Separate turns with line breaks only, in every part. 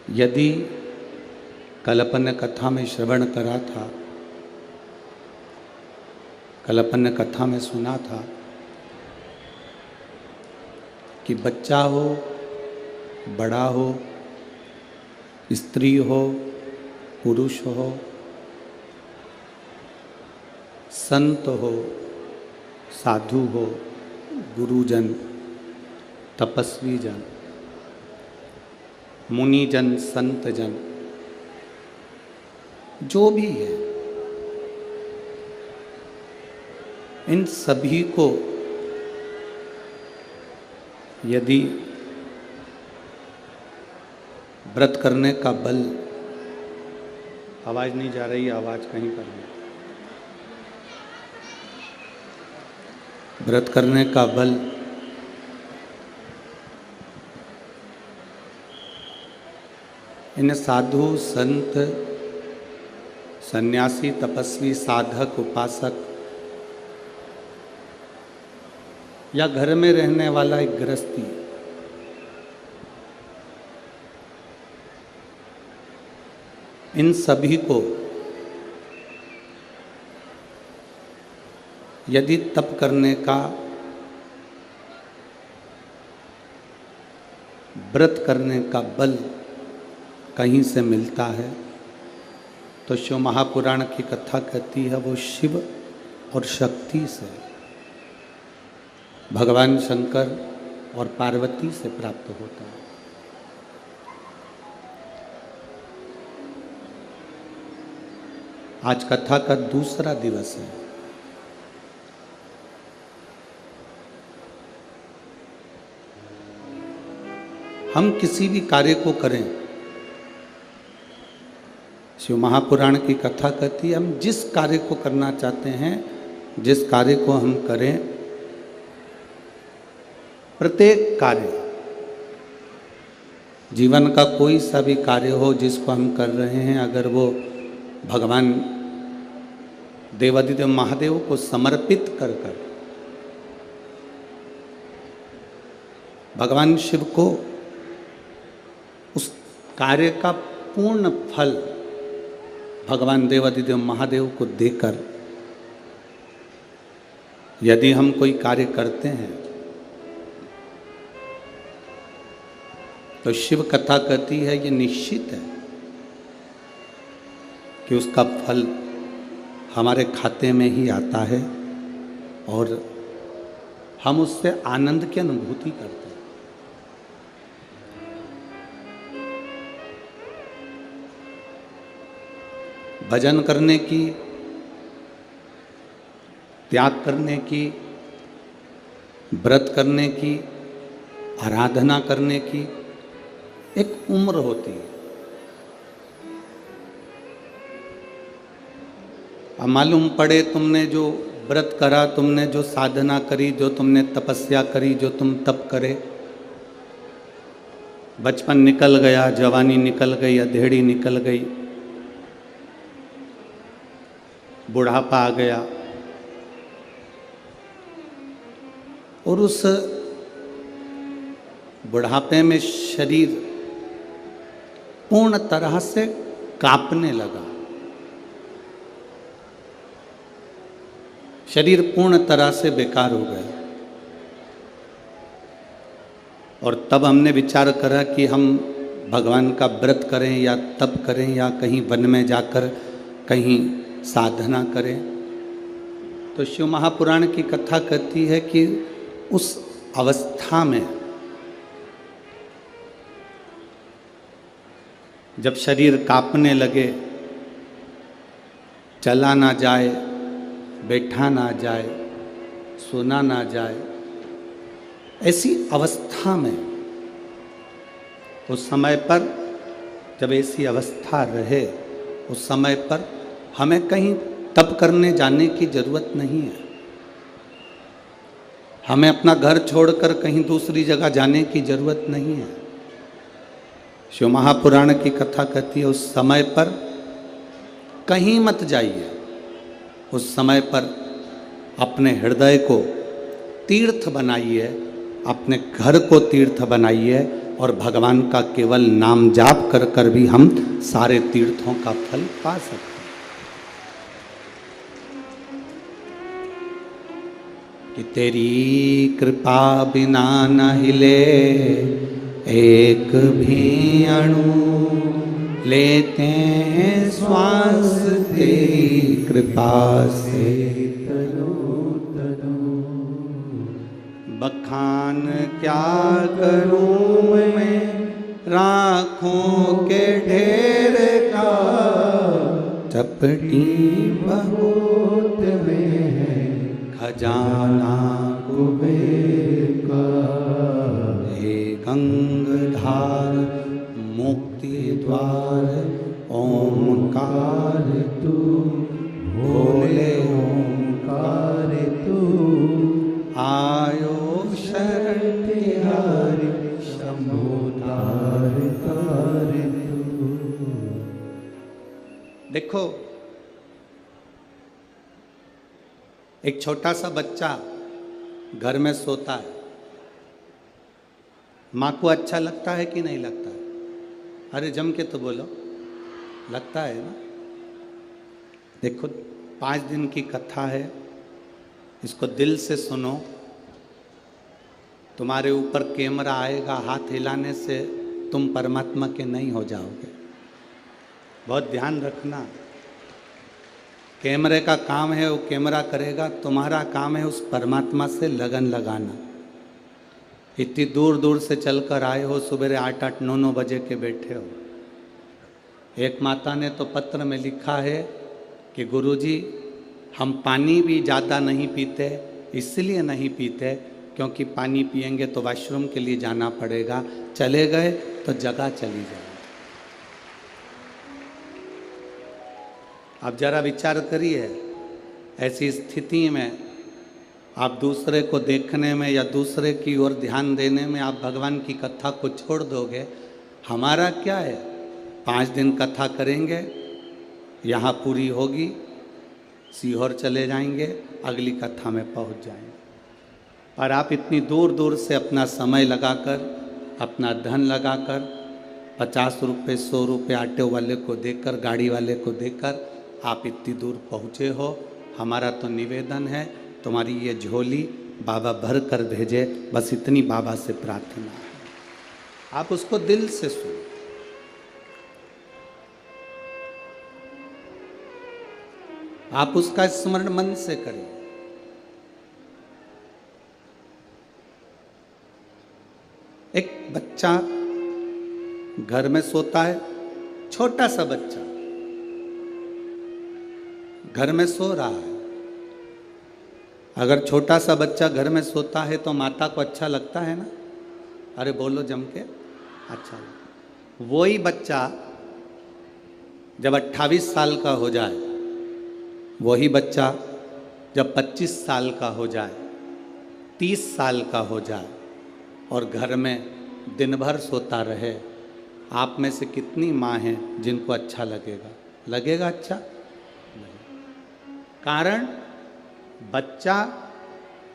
यदि कल अपन ने कथा में श्रवण करा था, कल अपन ने कथा में सुना था कि बच्चा हो, बड़ा हो, स्त्री हो, पुरुष हो, संत हो, साधु हो, गुरुजन, तपस्वी जन, मुनिजन, संत जन, जो भी है, इन सभी को यदि व्रत करने का बल, आवाज नहीं जा रही, आवाज कहीं पर है, व्रत करने का बल इन साधु, संत, सन्यासी, तपस्वी, साधक, उपासक या घर में रहने वाला एक गृहस्थी, इन सभी को यदि तप करने का, व्रत करने का बल कहीं से मिलता है तो शिव महापुराण की कथा कहती है वो शिव और शक्ति से, भगवान शंकर और पार्वती से प्राप्त होता है। आज कथा का दूसरा दिवस है। हम किसी भी कार्य को करें, शिव महापुराण की कथा कहती है हम जिस कार्य को करना चाहते हैं, जिस कार्य को हम करें, प्रत्येक कार्य, जीवन का कोई सा भी कार्य हो जिसको हम कर रहे हैं, अगर वो भगवान देवादिदेव महादेव को समर्पित कर कर, भगवान शिव को उस कार्य का पूर्ण फल भगवान देवादिदेव महादेव को देकर यदि हम कोई कार्य करते हैं तो शिव कथा कहती है ये निश्चित है कि उसका फल हमारे खाते में ही आता है और हम उससे आनंद की अनुभूति करते हैं। भजन करने की, त्याग करने की, व्रत करने की, आराधना करने की एक उम्र होती है। अब मालूम पड़े तुमने जो व्रत करा, तुमने जो साधना करी, जो तुमने तपस्या करी, जो तुम तप करे, बचपन निकल गया, जवानी निकल गई, अधेड़ी निकल गई, बुढ़ापा आ गया और उस बुढ़ापे में शरीर पूर्ण तरह से कांपने लगा, शरीर पूर्ण तरह से बेकार हो गया और तब हमने विचार करा कि हम भगवान का व्रत करें या तप करें या कहीं वन में जाकर कहीं साधना करें। तो शिव महापुराण की कथा कहती है कि उस अवस्था में जब शरीर कांपने लगे, चला ना जाए, बैठा ना जाए, सोना ना जाए, ऐसी अवस्था में, उस समय पर जब ऐसी अवस्था रहे, उस समय पर हमें कहीं तप करने जाने की जरूरत नहीं है, हमें अपना घर छोड़कर कहीं दूसरी जगह जाने की जरूरत नहीं है। शिव महापुराण की कथा कहती है उस समय पर कहीं मत जाइए, उस समय पर अपने हृदय को तीर्थ बनाइए, अपने घर को तीर्थ बनाइए और भगवान का केवल नाम जाप कर कर भी हम सारे तीर्थों का फल पा सकते हैं। कि तेरी कृपा बिना न हिले एक भी अणु, लेते हैं श्वास तेरी कृपा से बखान क्या करूं मैं राखों के ढेर का, चपटी बहुत में है खजाना कुबेर का। हे गंगाधार मुक्ति द्वार ओंकार तू, भोले ओंकार तू, आयो शरण तिहारी शंभो तार तार तू। देखो, एक छोटा सा बच्चा घर में सोता है, माँ को अच्छा लगता है कि नहीं लगता है? अरे जम के तो बोलो, लगता है ना। देखो 5 दिन की कथा है, इसको दिल से सुनो। तुम्हारे ऊपर कैमरा आएगा, हाथ हिलाने से तुम परमात्मा के नहीं हो जाओगे। बहुत ध्यान रखना, कैमरे का काम है वो कैमरा करेगा, तुम्हारा काम है उस परमात्मा से लगन लगाना। इतनी दूर दूर से चलकर आए हो, सुबह 8-8, 9-9 बजे के बैठे हो। एक माता ने तो पत्र में लिखा है कि गुरुजी हम पानी भी ज़्यादा नहीं पीते, इसलिए नहीं पीते क्योंकि पानी पिएंगे तो वॉशरूम के लिए जाना पड़ेगा, चले गए तो जगह चली जाए। आप जरा विचार करिए, ऐसी स्थिति में आप दूसरे को देखने में या दूसरे की ओर ध्यान देने में आप भगवान की कथा को छोड़ दोगे। हमारा क्या है, 5 दिन कथा करेंगे, यहाँ पूरी होगी, सीहोर चले जाएंगे, अगली कथा में पहुँच जाएंगे। और आप इतनी दूर दूर से अपना समय लगाकर, अपना धन लगाकर, 50 रुपये 100 रुपये ऑटो वाले को देकर, गाड़ी वाले को देकर आप इतनी दूर पहुँचे हो। हमारा तो निवेदन है, तुम्हारी ये झोली बाबा भर कर भेजे, बस इतनी बाबा से प्रार्थना है। आप उसको दिल से सुनो। आप उसका स्मरण मन से करें। एक बच्चा घर में सोता है, छोटा सा बच्चा घर में सो रहा है। अगर छोटा सा बच्चा घर में सोता है तो माता को अच्छा लगता है ना? अरे बोलो जम के, अच्छा लगता। वही बच्चा जब 28 साल का हो जाए, वही बच्चा जब 25 साल का हो जाए, 30 साल का हो जाए और घर में दिन भर सोता रहे, आप में से कितनी माँ हैं जिनको अच्छा लगेगा? लगेगा अच्छा? कारण बच्चा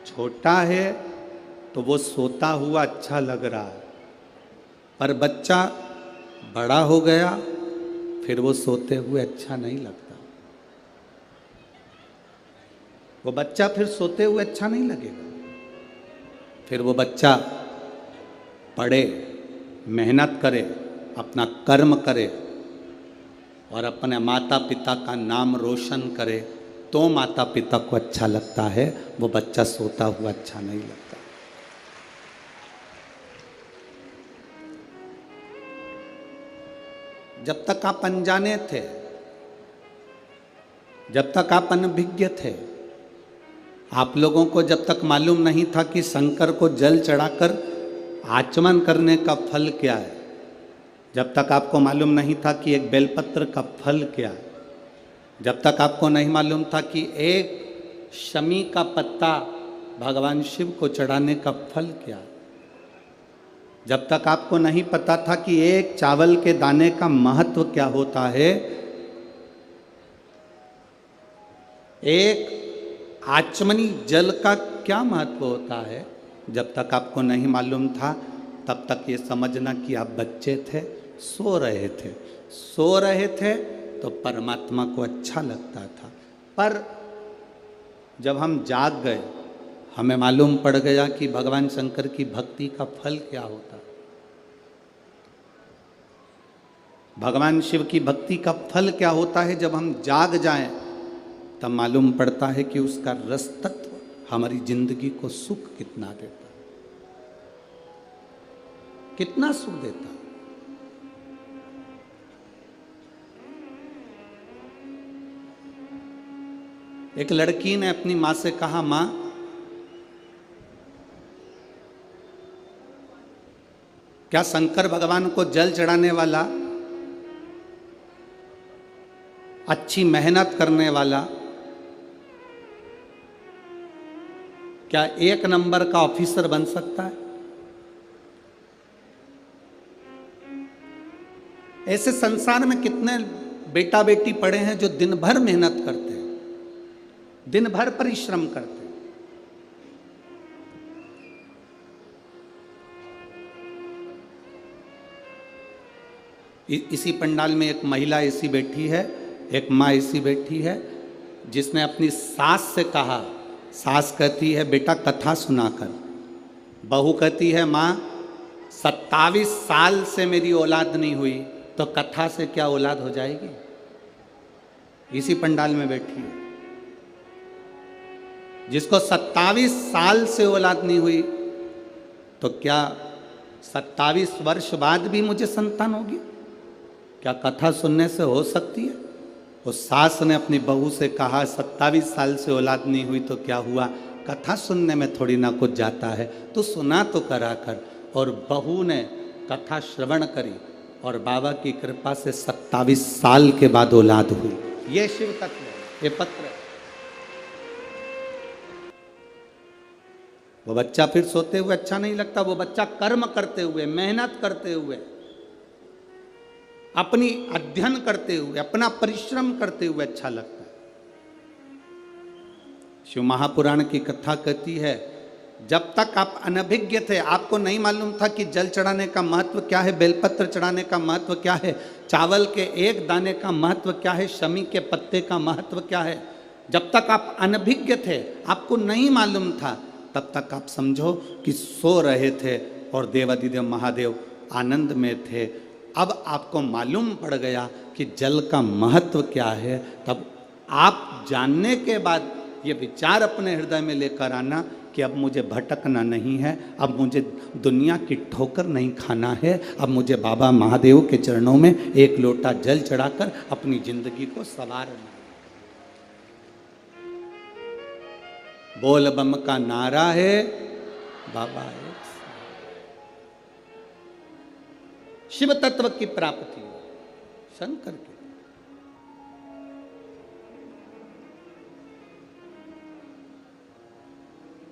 छोटा है तो वो सोता हुआ अच्छा लग रहा है, पर बच्चा बड़ा हो गया फिर वो सोते हुए अच्छा नहीं लगता। वो बच्चा फिर सोते हुए अच्छा नहीं लगेगा। फिर वो बच्चा पढ़े, मेहनत करे, अपना कर्म करे और अपने माता पिता का नाम रोशन करे तो माता पिता को अच्छा लगता है। वो बच्चा सोता हुआ अच्छा नहीं लगता। जब तक आप अनजाने थे, जब तक आप अनभिज्ञ थे, आप लोगों को जब तक मालूम नहीं था कि शंकर को जल चढ़ाकर आचमन करने का फल क्या है, जब तक आपको मालूम नहीं था कि एक बेलपत्र का फल क्या है, जब तक आपको नहीं मालूम था कि एक शमी का पत्ता भगवान शिव को चढ़ाने का फल क्या है, जब तक आपको नहीं पता था कि एक चावल के दाने का महत्व क्या होता है, एक आचमनी जल का क्या महत्व होता है, जब तक आपको नहीं मालूम था, तब तक ये समझना कि आप बच्चे थे, सो रहे थे। सो रहे थे तो परमात्मा को अच्छा लगता था, पर जब हम जाग गए हमें मालूम पड़ गया कि भगवान शंकर की भक्ति का फल क्या होता। भगवान शिव की भक्ति का फल क्या होता है। जब हम जाग जाएं तब मालूम पड़ता है कि उसका रस तत्व हमारी जिंदगी को सुख कितना देता, कितना सुख देता। एक लड़की ने अपनी मां से कहा, मां क्या शंकर भगवान को जल चढ़ाने वाला, अच्छी मेहनत करने वाला, क्या 1 नंबर का ऑफिसर बन सकता है? ऐसे संसार में कितने बेटा बेटी पड़े हैं जो दिन भर मेहनत करते हैं, दिन भर परिश्रम करते हैं। इसी पंडाल में एक महिला ऐसी बैठी है, एक माँ ऐसी बैठी है जिसने अपनी सास से कहा, सास कहती है बेटा कथा सुनाकर, बहू कहती है माँ 27 साल से मेरी औलाद नहीं हुई तो कथा से क्या औलाद हो जाएगी। इसी पंडाल में बैठी है जिसको 27 साल से औलाद नहीं हुई तो क्या 27 वर्ष बाद भी मुझे संतान होगी? क्या कथा सुनने से हो सकती है? उस सास ने अपनी बहू से कहा 27 साल से औलाद नहीं हुई तो क्या हुआ, कथा सुनने में थोड़ी ना कुछ जाता है, तो सुना तो करा कर। और बहू ने कथा श्रवण करी और बाबा की कृपा से 27 साल के बाद औलाद हुई। ये शिव तत्व है, ये पत्र है। वो बच्चा फिर सोते हुए अच्छा नहीं लगता, वो बच्चा कर्म करते हुए, मेहनत करते हुए, अपनी अध्ययन करते हुए, अपना परिश्रम करते हुए अच्छा लगता है। शिव महापुराण की कथा कहती है जब तक आप अनभिज्ञ थे, आपको नहीं मालूम था कि जल चढ़ाने का महत्व क्या है, बेलपत्र चढ़ाने का महत्व क्या है, चावल के एक दाने का महत्व क्या है, शमी के पत्ते का महत्व क्या है, जब तक आप अनभिज्ञ थे, आपको नहीं मालूम था, तब तक आप समझो कि सो रहे थे और देवाधिदेव महादेव आनंद में थे। अब आपको मालूम पड़ गया कि जल का महत्व क्या है, तब आप जानने के बाद ये विचार अपने हृदय में लेकर आना कि अब मुझे भटकना नहीं है, अब मुझे दुनिया की ठोकर नहीं खाना है, अब मुझे बाबा महादेव के चरणों में एक लोटा जल चढ़ाकर अपनी जिंदगी को संवारना है। बोल बम का नारा है, बाबा है। शिव तत्व की प्राप्ति शंकर की।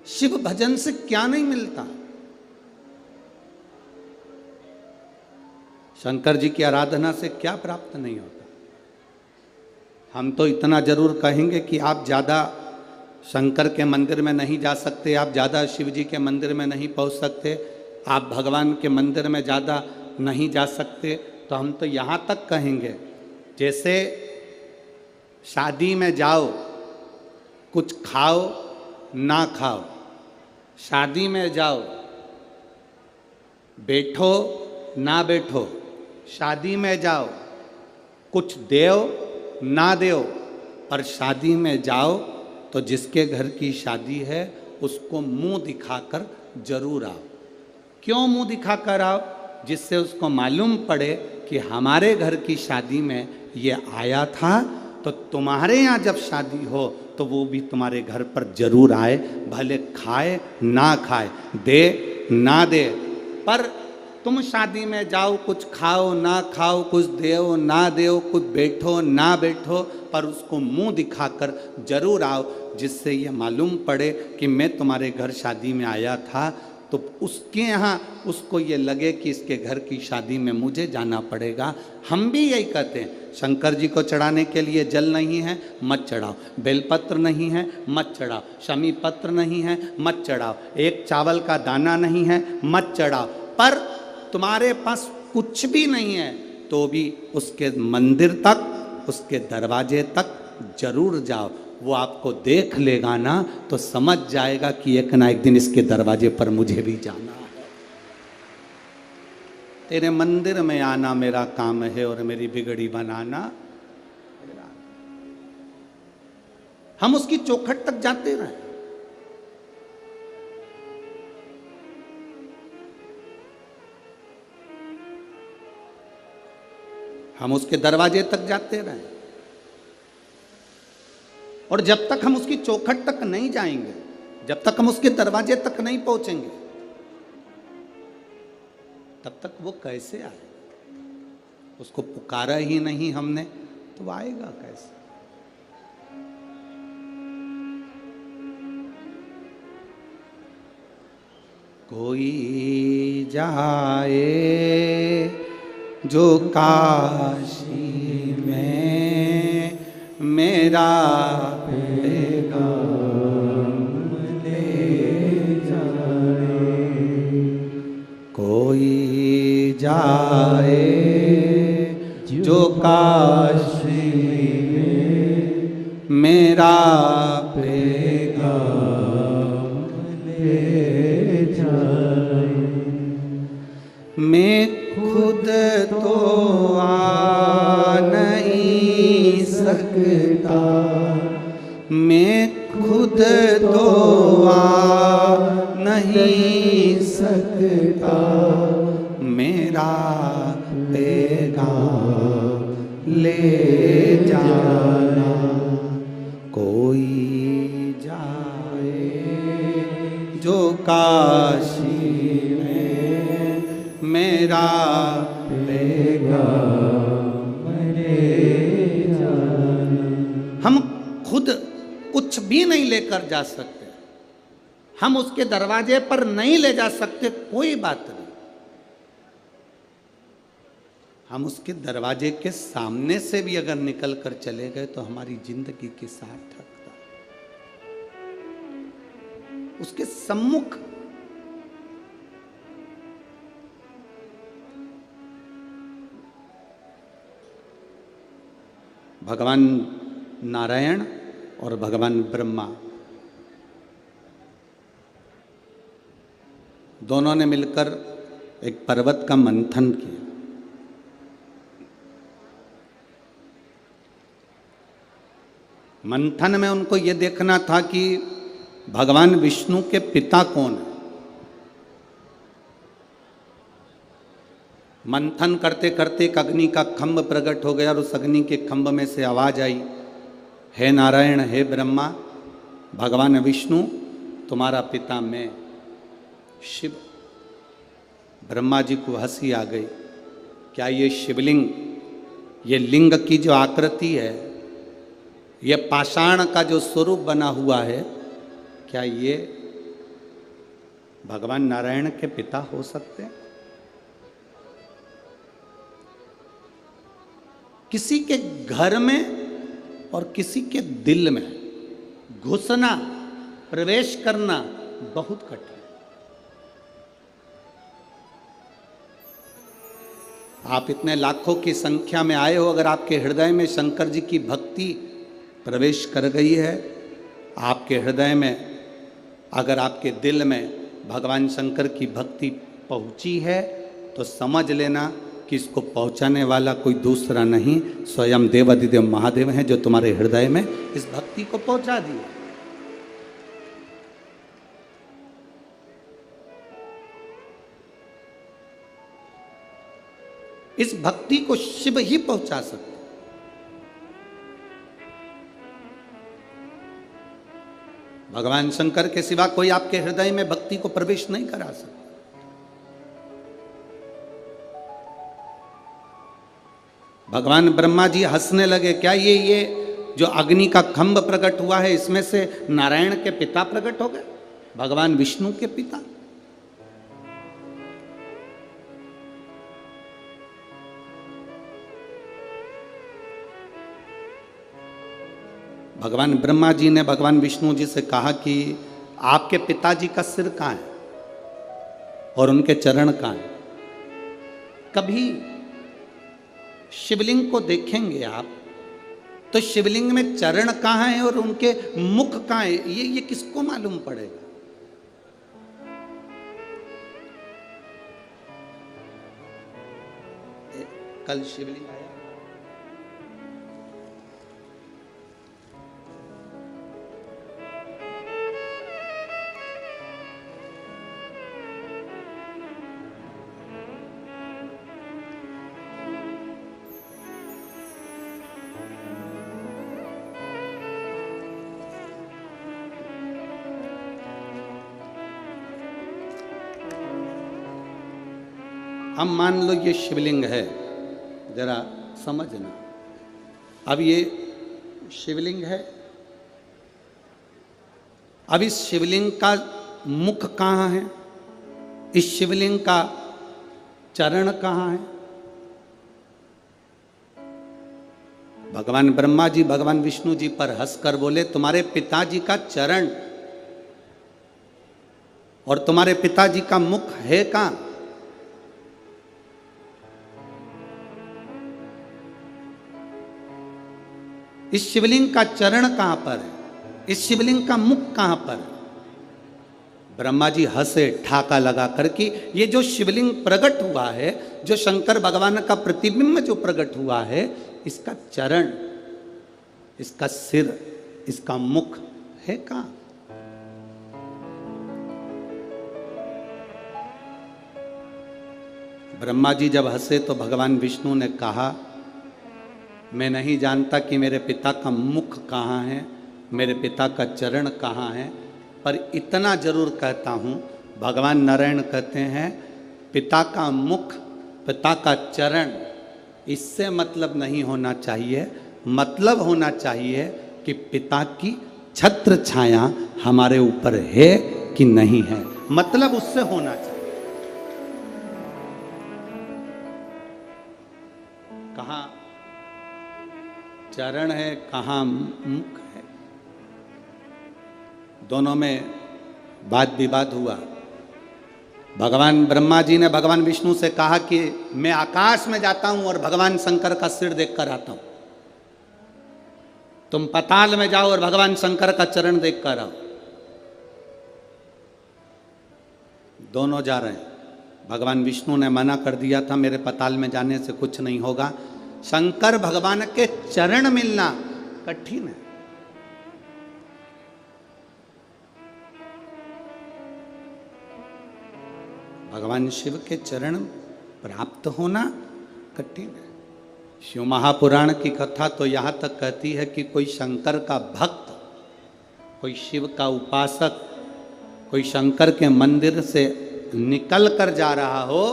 शिव भजन से क्या नहीं मिलता। शंकर जी की आराधना से क्या प्राप्त नहीं होता। हम तो इतना जरूर कहेंगे कि आप ज़्यादा शंकर के मंदिर में नहीं जा सकते, आप ज़्यादा शिव जी के मंदिर में नहीं पहुंच सकते, आप भगवान के मंदिर में ज़्यादा नहीं जा सकते, तो हम तो यहाँ तक कहेंगे जैसे शादी में जाओ, कुछ खाओ ना खाओ, शादी में जाओ, बैठो ना बैठो, शादी में जाओ, कुछ देओ ना देओ, पर शादी में जाओ तो जिसके घर की शादी है उसको मुंह दिखाकर जरूर आओ। क्यों मुंह दिखाकर आओ? जिससे उसको मालूम पड़े कि हमारे घर की शादी में ये आया था, तो तुम्हारे यहाँ जब शादी हो तो वो भी तुम्हारे घर पर जरूर आए, भले खाए ना खाए, दे ना दे, पर तुम शादी में जाओ, कुछ खाओ ना खाओ, कुछ देओ ना देओ, कुछ बैठो ना बैठो, पर उसको मुंह दिखाकर जरूर आओ, जिससे ये मालूम पड़े कि मैं तुम्हारे घर शादी में आया था, तो उसके यहाँ उसको ये लगे कि इसके घर की शादी में मुझे जाना पड़ेगा। हम भी यही कहते हैं, शंकर जी को चढ़ाने के लिए जल नहीं है मत चढ़ाओ, बेलपत्र नहीं है मत चढ़ाओ, शमी पत्र नहीं है मत चढ़ाओ, एक चावल का दाना नहीं है मत चढ़ाओ, पर तुम्हारे पास कुछ भी नहीं है तो भी उसके मंदिर तक, उसके दरवाजे तक जरूर जाओ। वो आपको देख लेगा ना तो समझ जाएगा कि एक ना एक दिन इसके दरवाजे पर मुझे भी जाना है। तेरे मंदिर में आना मेरा काम है और मेरी बिगड़ी बनाना। हम उसकी चौखट तक जाते रहे, हम उसके दरवाजे तक जाते रहे, और जब तक हम उसकी चौखट तक नहीं जाएंगे, जब तक हम उसके दरवाजे तक नहीं पहुंचेंगे, तब तक वो कैसे आए? उसको पुकारा ही नहीं हमने तो वो आएगा कैसे? कोई जाए जो काशी में मेरा पैगाम ले जाए। कोई जाए जो काशी में मेरा पैगाम ले जाए। मैं खुद तो आ नहीं सकता, मैं खुद तो आ नहीं सकता, मेरा पैगाम ले जाना। कोई जाए जो काशी में मेरा पैगाम ले जाना। हम खुद कुछ भी नहीं लेकर जा सकते, हम उसके दरवाजे पर नहीं ले जा सकते, कोई बात नहीं। हम उसके दरवाजे के सामने से भी अगर निकल कर चले गए तो हमारी जिंदगी की सार्थकता। उसके सम्मुख भगवान नारायण और भगवान ब्रह्मा दोनों ने मिलकर एक पर्वत का मंथन किया। मंथन में उनको यह देखना था कि भगवान विष्णु के पिता कौन है। मंथन करते करते एक अग्नि का खंभ प्रकट हो गया और उस अग्नि के खंभ में से आवाज आई, हे नारायण, हे ब्रह्मा, भगवान विष्णु तुम्हारा पिता मैं शिव। ब्रह्मा जी को हंसी आ गई, क्या ये शिवलिंग, ये लिंग की जो आकृति है, ये पाषाण का जो स्वरूप बना हुआ है, क्या ये भगवान नारायण के पिता हो सकते हैं? किसी के घर में और किसी के दिल में घुसना, प्रवेश करना बहुत कठिन। आप इतने लाखों की संख्या में आए हो, अगर आपके हृदय में शंकर जी की भक्ति प्रवेश कर गई है, आपके हृदय में, अगर आपके दिल में भगवान शंकर की भक्ति पहुंची है, तो समझ लेना कि इसको पहुंचाने वाला कोई दूसरा नहीं, स्वयं देवाधिदेव महादेव हैं, जो तुम्हारे हृदय में इस भक्ति को पहुंचा दिया। इस भक्ति को शिव ही पहुंचा सकते। भगवान शंकर के सिवा कोई आपके हृदय में भक्ति को प्रवेश नहीं करा सकता। भगवान ब्रह्मा जी हंसने लगे, क्या ये जो अग्नि का खंभ प्रकट हुआ है, इसमें से नारायण के पिता प्रकट हो गए, भगवान विष्णु के पिता? भगवान ब्रह्मा जी ने भगवान विष्णु जी से कहा कि आपके पिताजी का सिर कहाँ है और उनके चरण कहाँ है? कभी शिवलिंग को देखेंगे आप तो शिवलिंग में चरण कहाँ है और उनके मुख कहाँ है, ये किसको मालूम पड़ेगा? कल शिवलिंग आया, हम मान लो ये शिवलिंग है, जरा समझना। अब ये शिवलिंग है, अब इस शिवलिंग का मुख कहाँ है, इस शिवलिंग का चरण कहाँ है? भगवान ब्रह्मा जी भगवान विष्णु जी पर हंसकर बोले, तुम्हारे पिताजी का चरण और तुम्हारे पिताजी का मुख है कहाँ? इस शिवलिंग का चरण कहां पर है, इस शिवलिंग का मुख कहां पर है? ब्रह्मा जी हंसे ठाका लगा करके, ये जो शिवलिंग प्रकट हुआ है, जो शंकर भगवान का प्रतिबिंब जो प्रकट हुआ है, इसका चरण, इसका सिर, इसका मुख है कहां? ब्रह्मा जी जब हंसे तो भगवान विष्णु ने कहा, मैं नहीं जानता कि मेरे पिता का मुख कहाँ है, मेरे पिता का चरण कहाँ है, पर इतना जरूर कहता हूँ, भगवान नारायण कहते हैं पिता का मुख, पिता का चरण, इससे मतलब नहीं होना चाहिए। मतलब होना चाहिए कि पिता की छत्र छाया हमारे ऊपर है कि नहीं है, मतलब उससे होना चाहिए। कहाँ चरण है, कहाँ मुख है? दोनों में वाद विवाद हुआ। भगवान ब्रह्मा जी ने भगवान विष्णु से कहा कि मैं आकाश में जाता हूं और भगवान शंकर का सिर देखकर आता हूं, तुम पाताल में जाओ और भगवान शंकर का चरण देखकर आओ। दोनों जा रहे हैं। भगवान विष्णु ने मना कर दिया था, मेरे पाताल में जाने से कुछ नहीं होगा। शंकर भगवान के चरण मिलना कठिन है। भगवान शिव के चरण प्राप्त होना कठिन है। शिव महापुराण की कथा तो यहाँ तक कहती है कि कोई शंकर का भक्त, कोई शिव का उपासक, कोई शंकर के मंदिर से निकल कर जा रहा हो,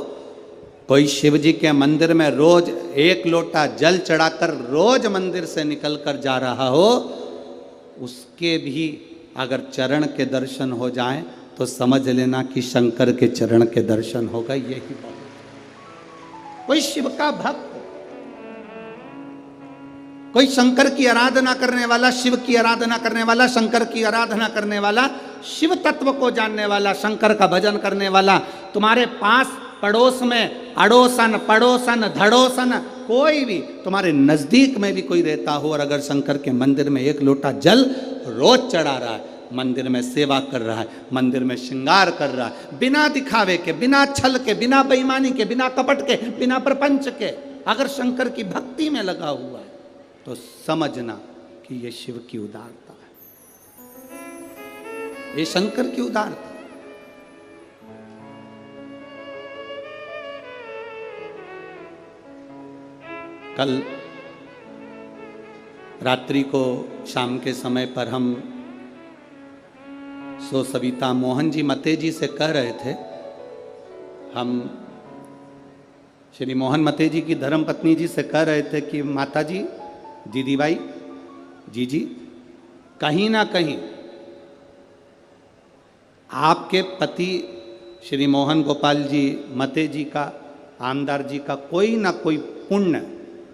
कोई शिव जी के मंदिर में रोज एक लोटा जल चढ़ाकर रोज मंदिर से निकल कर जा रहा हो, उसके भी अगर चरण के दर्शन हो जाएं तो समझ लेना कि शंकर के चरण के दर्शन होगा। यही बात। कोई शिव का भक्त, कोई शंकर की आराधना करने वाला, शिव की आराधना करने वाला, शंकर की आराधना करने वाला, शिव तत्व को जानने वाला, शंकर का भजन करने वाला, तुम्हारे पास पड़ोस में अड़ोसन पड़ोसन धड़ोसन कोई भी तुम्हारे नजदीक में भी कोई रहता हो और अगर शंकर के मंदिर में एक लोटा जल रोज चढ़ा रहा है, मंदिर में सेवा कर रहा है, मंदिर में श्रृंगार कर रहा है, बिना दिखावे के, बिना छल के, बिना बेईमानी के, बिना कपट के, बिना प्रपंच के, अगर शंकर की भक्ति में लगा हुआ है तो समझना कि ये शिव की उदारता है, ये शंकर की उदारता। कल रात्रि को शाम के समय पर हम सविता मोहन जी मते जी से कह रहे थे, हम श्री मोहन मते जी की धर्मपत्नी जी से कह रहे थे कि माता जी, दीदी भाई, जी, कहीं ना कहीं आपके पति श्री मोहन गोपाल जी मते जी का, आमदार जी का कोई ना कोई पुण्य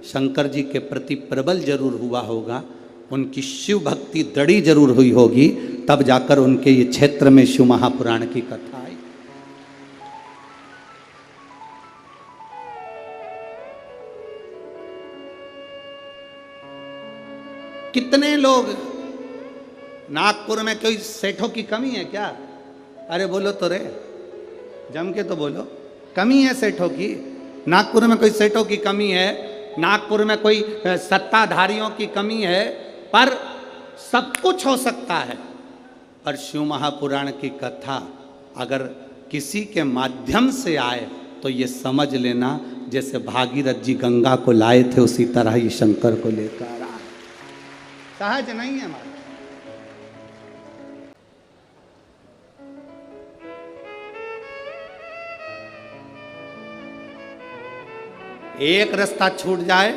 शंकर जी के प्रति प्रबल जरूर हुआ होगा, उनकी शिव भक्ति दृढ़ी जरूर हुई होगी, तब जाकर उनके ये क्षेत्र में शिव महापुराण की कथा आई। कितने लोग, नागपुर में कोई सेठों की कमी है क्या? अरे बोलो तो रे, जम के तो बोलो, कमी है सेठों की? नागपुर में कोई सेठों की कमी है? नागपुर में कोई सत्ताधारियों की कमी है? पर सब कुछ हो सकता है। पर शिव महापुराण की कथा अगर किसी के माध्यम से आए तो ये समझ लेना, जैसे भागीरथ जी गंगा को लाए थे उसी तरह ही शंकर को लेकर आए। सहज नहीं है हमारा। एक रास्ता छूट जाए,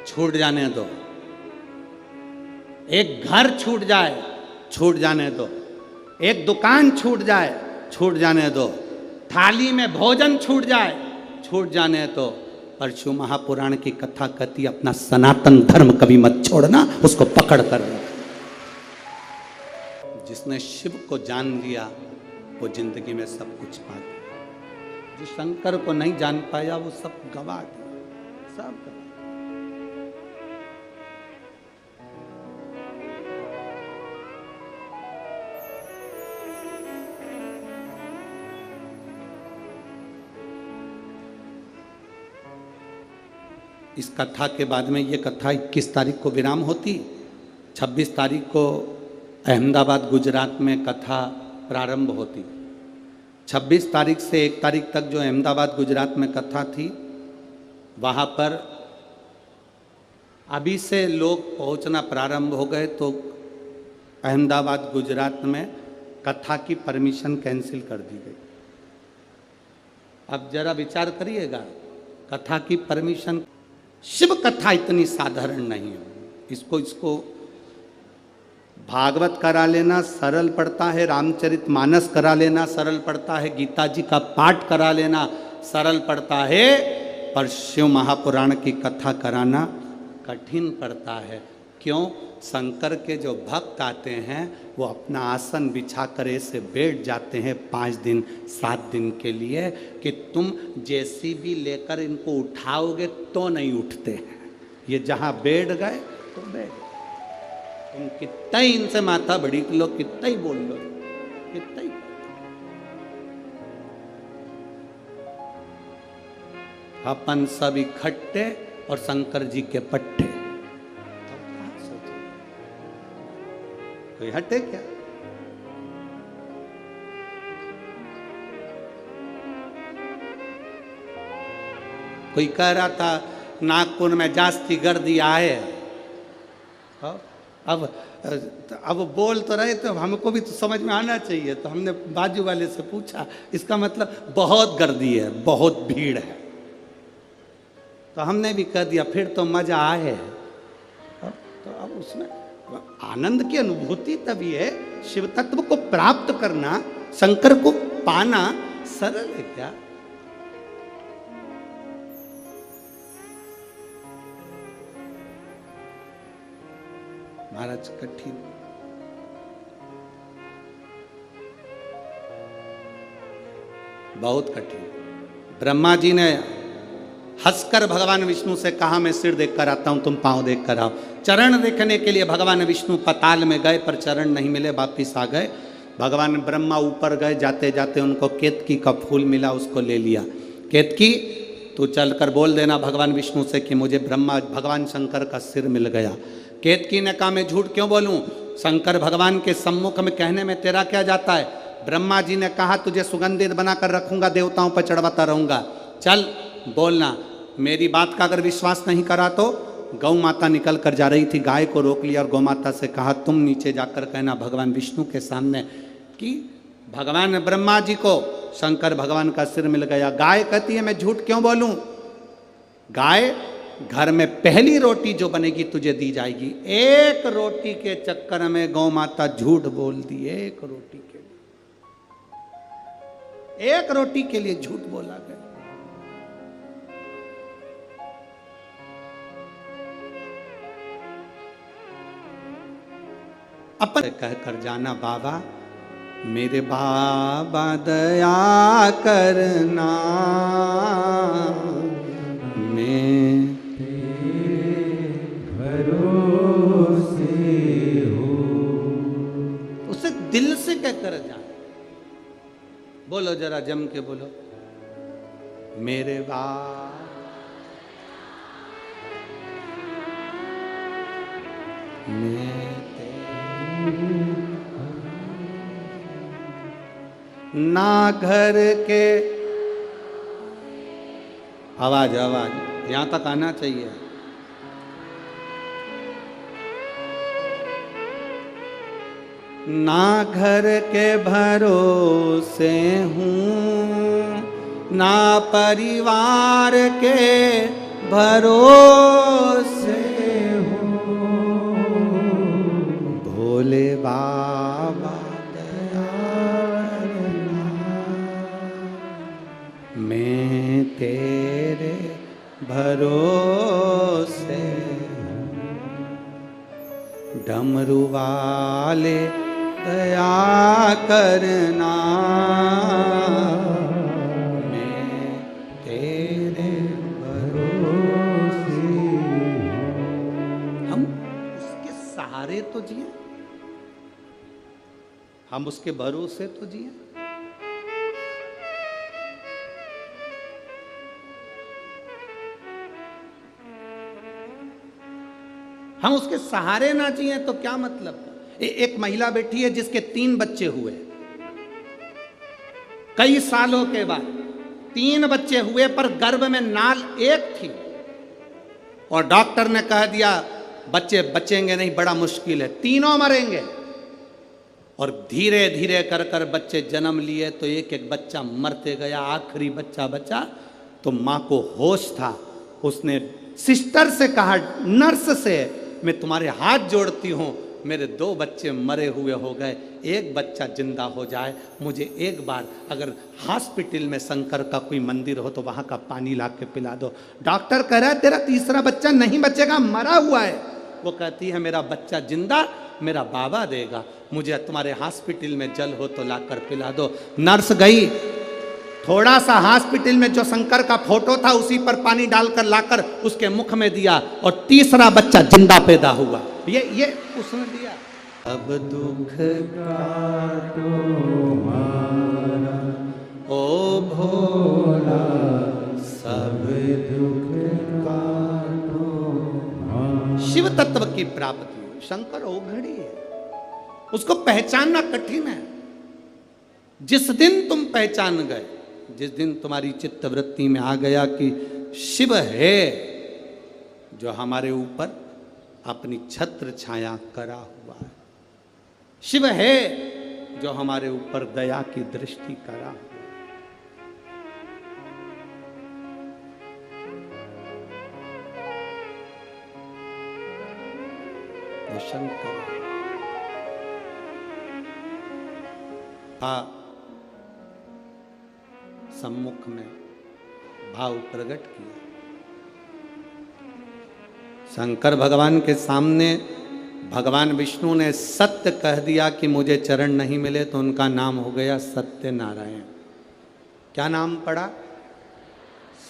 छूट जाने दो। एक घर छूट जाए, छूट जाने दो। एक दुकान छूट जाए, छूट जाने दो। थाली में भोजन छूट जाए, छूट जाने दो। पर शिव महापुराण की कथा कहती, अपना सनातन धर्म कभी मत छोड़ना, उसको पकड़ कर रखना। जिसने शिव को जान लिया वो जिंदगी में सब कुछ पा गया। जो शंकर को नहीं जान पाया वो सब गवा दिया, सब गवा। इस कथा के बाद में ये कथा 21 तारीख को विराम होती। 26 तारीख को अहमदाबाद गुजरात में कथा प्रारंभ होती। 26 तारीख से 1 तारीख तक जो अहमदाबाद गुजरात में कथा थी, वहाँ पर अभी से लोग पहुँचना प्रारंभ हो गए, तो अहमदाबाद गुजरात में कथा की परमिशन कैंसिल कर दी गई। अब जरा विचार करिएगा, कथा की परमिशन। शिव कथा इतनी साधारण नहीं है। इसको भागवत करा लेना सरल पड़ता है, रामचरितमानस करा लेना सरल पड़ता है, गीता जी का पाठ करा लेना सरल पड़ता है, पर शिव महापुराण की कथा कराना कठिन पड़ता है। क्यों? शंकर के जो भक्त आते हैं वो अपना आसन बिछा कर ऐसे बैठ जाते हैं 5 दिन 7 दिन के लिए कि तुम जेसीबी लेकर इनको उठाओगे तो नहीं उठते हैं। ये जहाँ बैठ गए तो बैठ गए। तुम कितना ही इनसे माथा बड़ी लो, कितना ही बोल लो, कितना ही। अपन सब इकट्ठे और शंकर जी के पट्टे। कोई हटे क्या? कोई कह रहा था नागपुर में जास्ती गर्दी आए। अब बोल तो रहे तो हमको भी तो समझ में आना चाहिए। तो हमने बाजू वाले से पूछा, इसका मतलब बहुत गर्दी है, बहुत भीड़ है। तो हमने भी कह दिया फिर तो मजा आए। तो अब उसमें आनंद की अनुभूति तभी है। शिव तत्व को प्राप्त करना, शंकर को पाना सरल है क्या? महाराज कठिन। बहुत कठिन। ब्रह्मा जी ने हंसकर भगवान विष्णु से कहा, मैं सिर देखकर आता हूं, तुम पांव देख कर आओ। चरण देखने के लिए भगवान विष्णु पताल में गए, पर चरण नहीं मिले, वापिस आ गए। भगवान ब्रह्मा ऊपर गए, जाते जाते उनको केतकी का फूल मिला, उसको ले लिया। केतकी तू चलकर बोल देना भगवान विष्णु से कि मुझे भगवान शंकर का सिर मिल गया। केतकी ने कहा, मैं झूठ क्यों बोलूं? शंकर भगवान के सम्मुख में कहने में तेरा क्या जाता है? ब्रह्मा जी ने कहा तुझे सुगंधित बनाकर रखूंगा, देवताओं पर चढ़वाता रहूंगा। चल बोलना। मेरी बात का अगर विश्वास नहीं करा तो गौ माता निकल कर जा रही थी, गाय को रोक लिया और गौ माता से कहा तुम नीचे जाकर कहना भगवान विष्णु के सामने कि भगवान ब्रह्मा जी को शंकर भगवान का सिर मिल गया। गाय कहती है मैं झूठ क्यों बोलूं? गाय, घर में पहली रोटी जो बनेगी तुझे दी जाएगी। एक रोटी के चक्कर में गौ माता झूठ बोल दी। एक रोटी के लिए, एक रोटी के लिए झूठ बोला गया। अपन कहकर जाना बाबा, मेरे बाबा दया करना, मैं भरोसा कहकर जाए। बोलो जरा जम के बोलो, मेरे बाप ना घर के, आवाज आवाज यहां तक आना चाहिए। ना घर के भरोसे हूँ, ना परिवार के भरोसे हूँ, भोले बाबा दया करना, मैं तेरे भरोसे हूँ, डमरू वाले दया करना, मैं तेरे भरोसे। हम उसके सहारे तो जिए, हम उसके भरोसे तो जिए। हम उसके सहारे ना जिए तो क्या मतलब? एक महिला बैठी है जिसके 3 बच्चे हुए, कई सालों के बाद 3 बच्चे हुए, पर गर्भ में नाल एक थी, और डॉक्टर ने कह दिया बच्चे बचेंगे नहीं, बड़ा मुश्किल है, तीनों मरेंगे। और धीरे धीरे कर कर बच्चे जन्म लिए, तो एक एक बच्चा मरते गया, आखिरी बच्चा बचा तो मां को होश था। उसने सिस्टर से कहा, नर्स से, मैं तुम्हारे हाथ जोड़ती हूं, मेरे 2 बच्चे मरे हुए हो गए, एक बच्चा जिंदा हो जाए, मुझे एक बार अगर हॉस्पिटल में शंकर का कोई मंदिर हो तो वहां का पानी ला के पिला दो। डॉक्टर कह रहा है तेरा तीसरा बच्चा नहीं बचेगा, मरा हुआ है। वो कहती है मेरा बच्चा जिंदा मेरा बाबा देगा, मुझे तुम्हारे हॉस्पिटल में जल हो तो लाकर पिला दो। नर्स गई, थोड़ा सा हॉस्पिटल में जो शंकर का फोटो था उसी पर पानी डालकर लाकर उसके मुख में दिया, और तीसरा बच्चा जिंदा पैदा हुआ। ये उसने दिया। अब दुख काटो हमारा ओ भोला, सब दुख काटो हमारा। शिव तत्व की प्राप्ति, शंकर ओघड़ी है, उसको पहचानना कठिन है। जिस दिन तुम पहचान गए, जिस दिन तुम्हारी चित्तवृत्ति में आ गया कि शिव है जो हमारे ऊपर अपनी छत्र छाया करा हुआ है, शिव है जो हमारे ऊपर दया की दृष्टि करा हुआ है, वो शंकर सम्मुख में भाव प्रकट किया। शंकर भगवान के सामने भगवान विष्णु ने सत्य कह दिया कि मुझे चरण नहीं मिले, तो उनका नाम हो गया सत्य नारायण। क्या नाम पड़ा?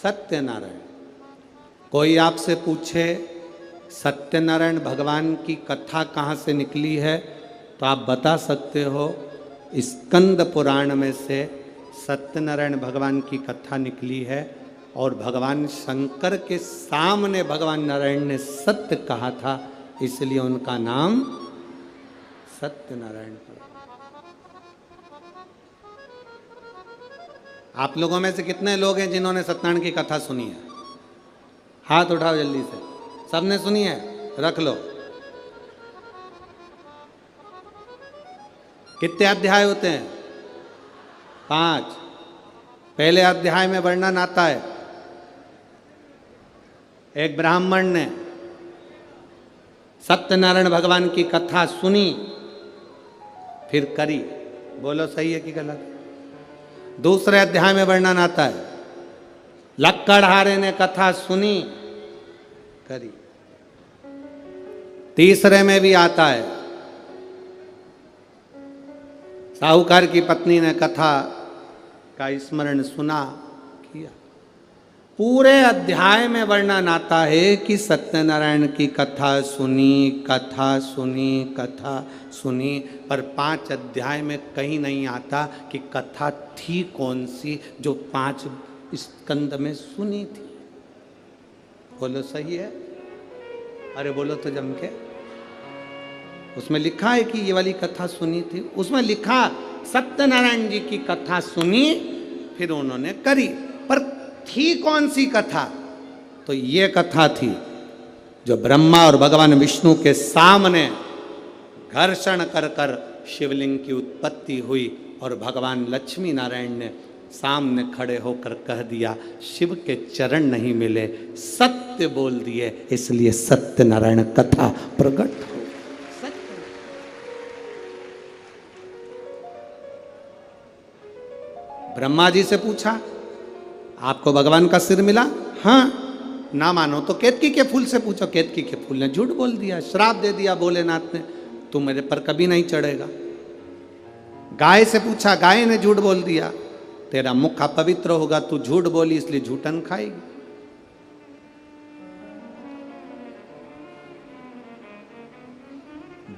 सत्य नारायण। कोई आपसे पूछे सत्यनारायण भगवान की कथा कहाँ से निकली है, तो आप बता सकते हो स्कंद पुराण में से सत्यनारायण भगवान की कथा निकली है, और भगवान शंकर के सामने भगवान नारायण ने सत्य कहा था, इसलिए उनका नाम सत्यनारायण पड़ा। आप लोगों में से कितने लोग हैं जिन्होंने सत्यनारायण की कथा सुनी है? हाथ उठाओ जल्दी से। सबने सुनी है? रख लो। कितने अध्याय होते हैं? 5। पहले अध्याय में वर्णन आता है, एक ब्राह्मण ने सत्यनारायण भगवान की कथा सुनी, फिर करी। बोलो सही है कि गलत? दूसरे अध्याय में वर्णन आता है, लक्कड़हारे ने कथा सुनी, करी। तीसरे में भी आता है, साहूकार की पत्नी ने कथा का स्मरण सुना, किया। पूरे अध्याय में वर्णन आता है कि सत्यनारायण की कथा सुनी, कथा सुनी, कथा सुनी, पर 5 अध्याय में कहीं नहीं आता कि कथा थी कौन सी जो 5 स्कंद में सुनी थी। बोलो सही है? अरे बोलो तो जम के। उसमें लिखा है कि ये वाली कथा सुनी थी, उसमें लिखा सत्यनारायण जी की कथा सुनी फिर उन्होंने करी, पर थी कौन सी कथा? तो ये कथा थी जो ब्रह्मा और भगवान विष्णु के सामने घर्षण कर कर शिवलिंग की उत्पत्ति हुई और भगवान लक्ष्मी नारायण ने सामने खड़े होकर कह दिया शिव के चरण नहीं मिले, सत्य बोल दिए, इसलिए सत्यनारायण कथा प्रकट हो। सत्य। ब्रह्मा जी से पूछा आपको भगवान का सिर मिला? हाँ। ना मानो तो केतकी के फूल से पूछो। केतकी के फूल ने झूठ बोल दिया, श्राप दे दिया भोलेनाथ ने, तू मेरे पर कभी नहीं चढ़ेगा। गाय से पूछा, गाय ने झूठ बोल दिया, तेरा मुख अपवित्र होगा, तू झूठ बोली इसलिए झूठन खाएगी।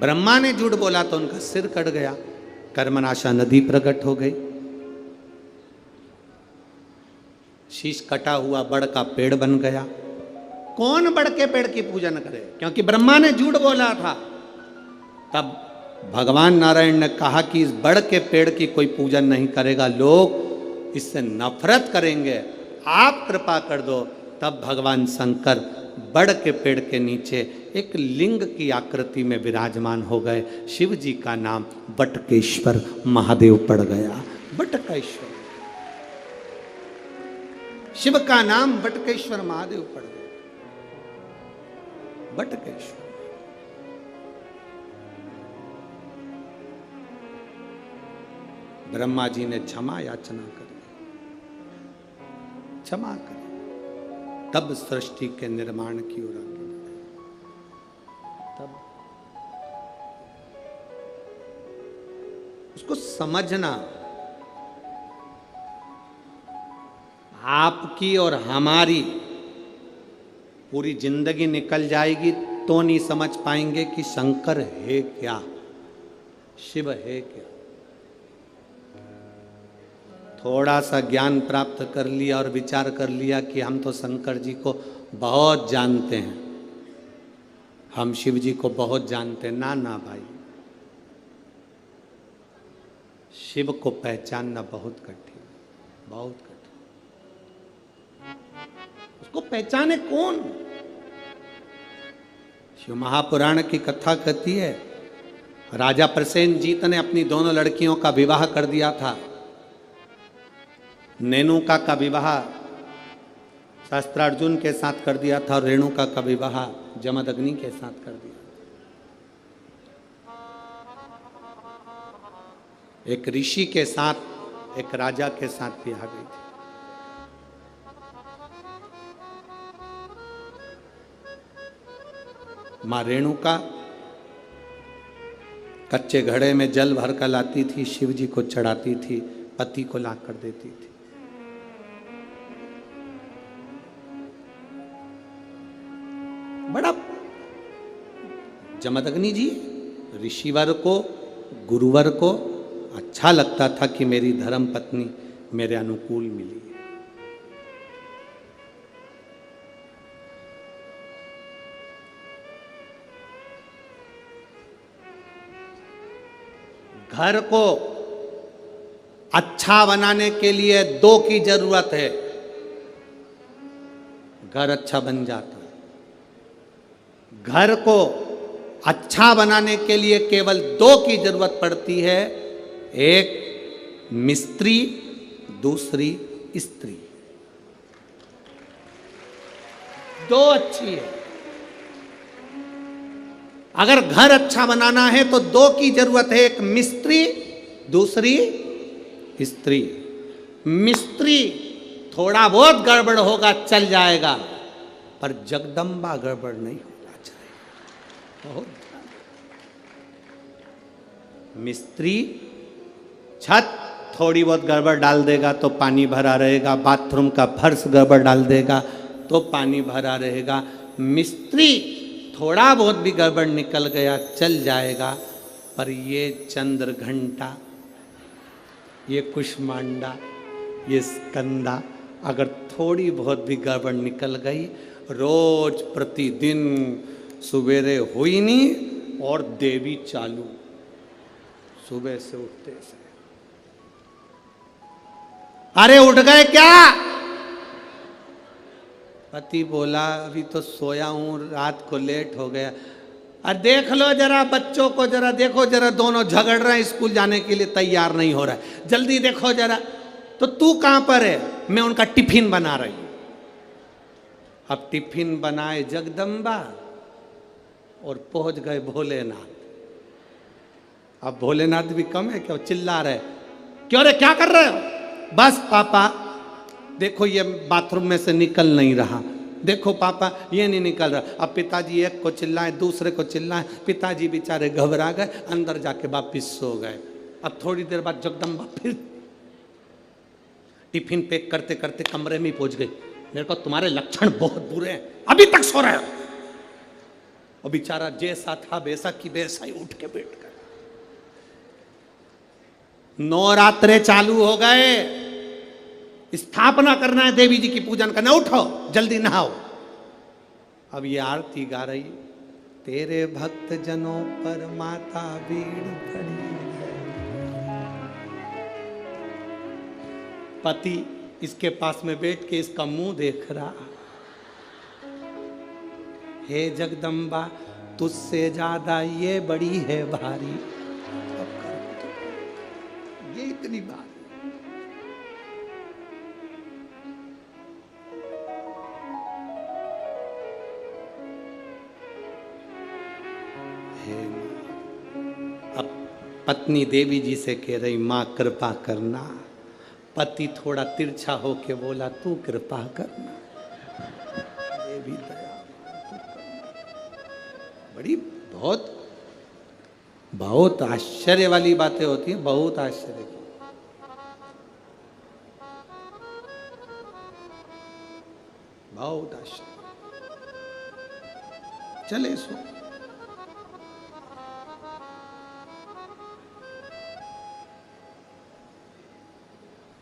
ब्रह्मा ने झूठ बोला तो उनका सिर कट गया, कर्मनाशा नदी प्रकट हो गई, शीश कटा हुआ बड़ का पेड़ बन गया। कौन बड़ के पेड़ की पूजन करे? क्योंकि ब्रह्मा ने झूठ बोला था। तब भगवान नारायण ने कहा कि इस बड़ के पेड़ की कोई पूजन नहीं करेगा, लोग इससे नफरत करेंगे, आप कृपा कर दो। तब भगवान शंकर बड़ के पेड़ के नीचे एक लिंग की आकृति में विराजमान हो गए। शिव जी का नाम बटकेश्वर महादेव पड़ गया। बटकेश्वर, शिव का नाम बटकेश्वर महादेव पड़ गया। बटकेश्वर। ब्रह्मा जी ने क्षमा याचना करी, क्षमा करी, तब सृष्टि के निर्माण की ओर आगे बढ़े। तब उसको समझना, आपकी और हमारी पूरी जिंदगी निकल जाएगी तो नहीं समझ पाएंगे कि शंकर है क्या, शिव है क्या। थोड़ा सा ज्ञान प्राप्त कर लिया और विचार कर लिया कि हम तो शंकर जी को बहुत जानते हैं, हम शिव जी को बहुत जानते हैं। ना ना भाई, शिव को पहचानना बहुत कठिन, बहुत कठिन। उसको पहचाने कौन? शिव महापुराण की कथा कहती है, राजा प्रसेनजीत ने अपनी दोनों लड़कियों का विवाह कर दिया था। नेनुका का विवाह शास्त्रार्जुन के साथ कर दिया था और रेणुका का विवाह जमदग्नि के साथ कर दिया। एक ऋषि के साथ एक राजा के साथ ब्याह गई थी। मां रेणुका कच्चे घड़े में जल भर कर लाती थी, शिव जी को चढ़ाती थी, पति को ला कर देती थी। बड़ा जमदग्नि जी ऋषिवर को, गुरुवर को अच्छा लगता था कि मेरी धर्म पत्नी मेरे अनुकूल मिली। घर को अच्छा बनाने के लिए 2 की जरूरत है, घर अच्छा बन जाता है। घर को अच्छा बनाने के लिए केवल 2 की जरूरत पड़ती है, एक मिस्त्री, दूसरी स्त्री। 2 अच्छी है। अगर घर अच्छा बनाना है तो 2 की जरूरत है, एक मिस्त्री, दूसरी स्त्री। मिस्त्री थोड़ा बहुत गड़बड़ होगा चल जाएगा, पर जगदम्बा गड़बड़ नहीं होना चाहिए। बहुत मिस्त्री छत थोड़ी बहुत गड़बड़ डाल देगा तो पानी भरा रहेगा, बाथरूम का फर्श गड़बड़ डाल देगा तो पानी भरा रहेगा। मिस्त्री थोड़ा बहुत भी गड़बड़ निकल गया चल जाएगा, पर ये चंद्र घंटा, ये कुष्मांडा, ये स्कंदा अगर थोड़ी बहुत भी गड़बड़ निकल गई, रोज प्रतिदिन सवेरे हुई नहीं और देवी चालू सुबह से उठते से। अरे उठ गए क्या? पति बोला अभी तो सोया हूं, रात को लेट हो गया। अरे देख लो जरा बच्चों को, जरा देखो, जरा दोनों झगड़ रहे हैं, स्कूल जाने के लिए तैयार नहीं हो रहा है, जल्दी देखो जरा। तो तू कहां पर है? मैं उनका टिफिन बना रही हूं। अब टिफिन बनाए जगदम्बा और पहुंच गए भोलेनाथ। अब भोलेनाथ भी कम है क्या, चिल्ला रहे, क्यों रे क्या कर रहे हो? बस पापा देखो ये बाथरूम में से निकल नहीं रहा, देखो पापा ये नहीं निकल रहा। अब पिताजी एक को चिल्लाए, दूसरे को चिल्लाए, पिताजी बेचारे घबरा गए, अंदर जाके वापिस सो गए। अब थोड़ी देर बाद जगदम्बा फिर टिफिन पैक करते करते कमरे में पहुंच गई। मेरे को तुम्हारे लक्षण बहुत बुरे हैं, अभी तक सो रहे हो। और बेचारा जैसा था वैसा की वैसा ही उठ के बैठ गया। नवरात्रे चालू हो गए, स्थापना करना है देवी जी की पूजन करना, उठो जल्दी नहाओ। अब ये आरती गा रही, तेरे भक्त जनों पर माता भीड़ पड़ी। पति इसके पास में बैठ के इसका मुंह देख रहा, हे जगदम्बा तुझसे ज्यादा ये बड़ी है भारी, ये इतनी बात। अब पत्नी देवी जी से कह रही मां कृपा करना। पति थोड़ा तिरछा होके बोला तू कृपा करना। देवी दया बड़ी बहुत बहुत आश्चर्य वाली बातें होती हैं, बहुत आश्चर्य की। बहुत आश्चर्य। चले सो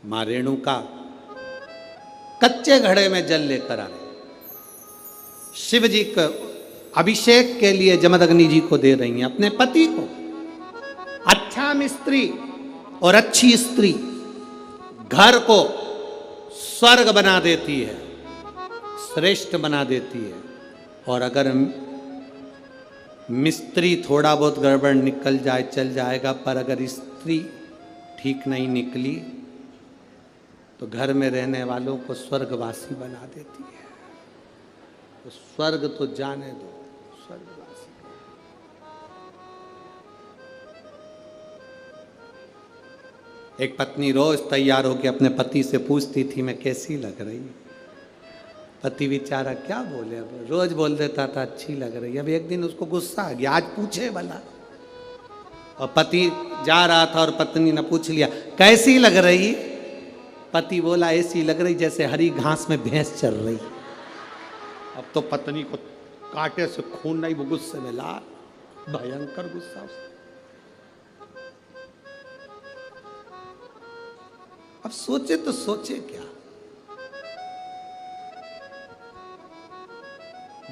मां रेणुका कच्चे घड़े में जल लेकर आए, शिव जी को अभिषेक के लिए जमदग्नि जी को दे रही हैं, अपने पति को। अच्छा मिस्त्री और अच्छी स्त्री घर को स्वर्ग बना देती है, श्रेष्ठ बना देती है। और अगर मिस्त्री थोड़ा बहुत गड़बड़ निकल जाए चल जाएगा, पर अगर स्त्री ठीक नहीं निकली तो घर में रहने वालों को स्वर्गवासी बना देती है। तो स्वर्ग तो जाने दो, स्वर्गवासी। एक पत्नी रोज तैयार होकर अपने पति से पूछती थी मैं कैसी लग रही। पति बेचारा क्या बोले, अब रोज बोल देता था अच्छी लग रही। अब एक दिन उसको गुस्सा आ गया, आज पूछे भला। और पति जा रहा था और पत्नी ने पूछ लिया कैसी लग रही। पति बोला ऐसी लग रही जैसे हरी घास में भैंस चल रही। अब तो पत्नी को कांटे से खून नहीं, वो गुस्से में लाल, भयंकर गुस्सा उसका। अब सोचे तो सोचे क्या,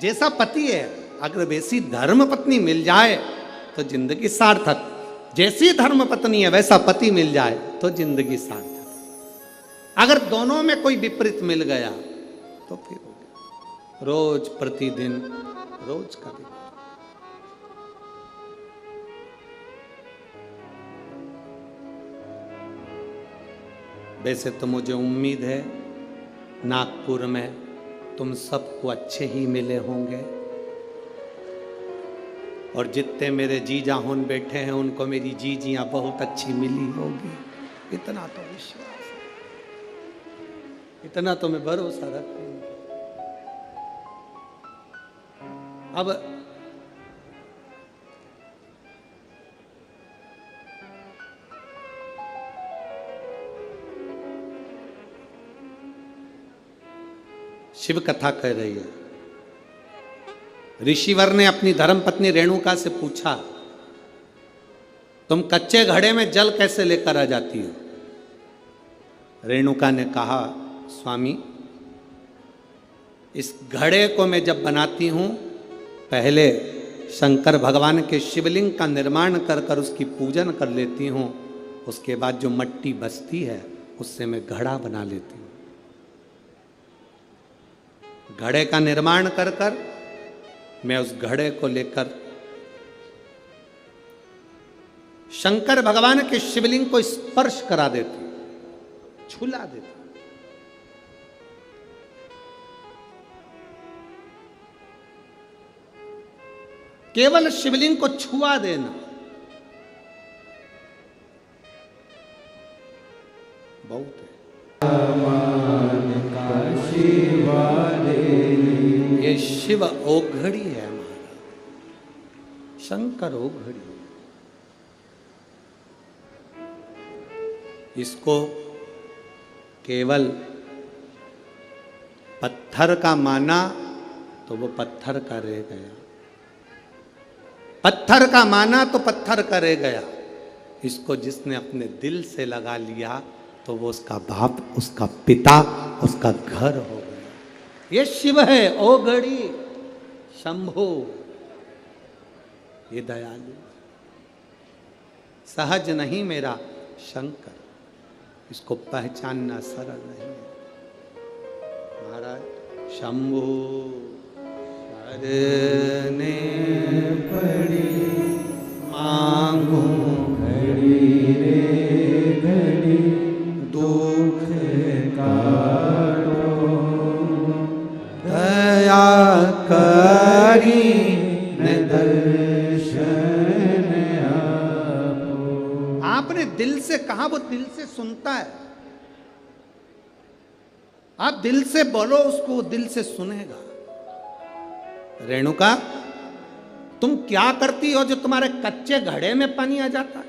जैसा पति है अगर वैसी धर्म पत्नी मिल जाए तो जिंदगी सार्थक। जैसी धर्म पत्नी है वैसा पति मिल जाए तो जिंदगी सार्थक। अगर दोनों में कोई विपरीत मिल गया तो फिर हो गया रोज प्रतिदिन रोज का दिन। वैसे तो मुझे उम्मीद है नागपुर में तुम सबको अच्छे ही मिले होंगे, और जितने मेरे जीजा होन बैठे हैं उनको मेरी जीजियां बहुत अच्छी मिली होगी। इतना तो विश्वास है, इतना तो मैं भरोसा रखती हूँ। अब शिव कथा कह रही है। ऋषिवर ने अपनी धर्मपत्नी रेणुका से पूछा, तुम कच्चे घड़े में जल कैसे लेकर आ जाती हो? रेणुका ने कहा, स्वामी, इस घड़े को मैं जब बनाती हूं, पहले शंकर भगवान के शिवलिंग का निर्माण कर कर उसकी पूजन कर लेती हूं, उसके बाद जो मट्टी बचती है उससे मैं घड़ा बना लेती हूं। घड़े का निर्माण कर कर मैं उस घड़े को लेकर शंकर भगवान के शिवलिंग को स्पर्श करा देती हूं, छुला देती हूं। केवल शिवलिंग को छुआ देना बहुत है। ये शिव ओघड़ी है हमारा, शंकर ओघड़ी। इसको केवल पत्थर का माना तो वो पत्थर का रह गया, पत्थर का माना तो पत्थर का रह गया। इसको जिसने अपने दिल से लगा लिया तो वो उसका बाप, उसका पिता, उसका घर हो गया। ये शिव है ओघड़ी शंभो, ये दयालु सहज नहीं मेरा शंकर, इसको पहचानना सरल नहीं है। महाराज शंभो शरने पड़ी मांगू घड़ी रे घड़ी, दुख काटो दया करी न दर्शन आपो। आपने दिल से कहा, वो दिल से सुनता है। आप दिल से बोलो उसको, दिल से सुनेगा। रेणुका, तुम क्या करती हो जो तुम्हारे कच्चे घड़े में पानी आ जाता है?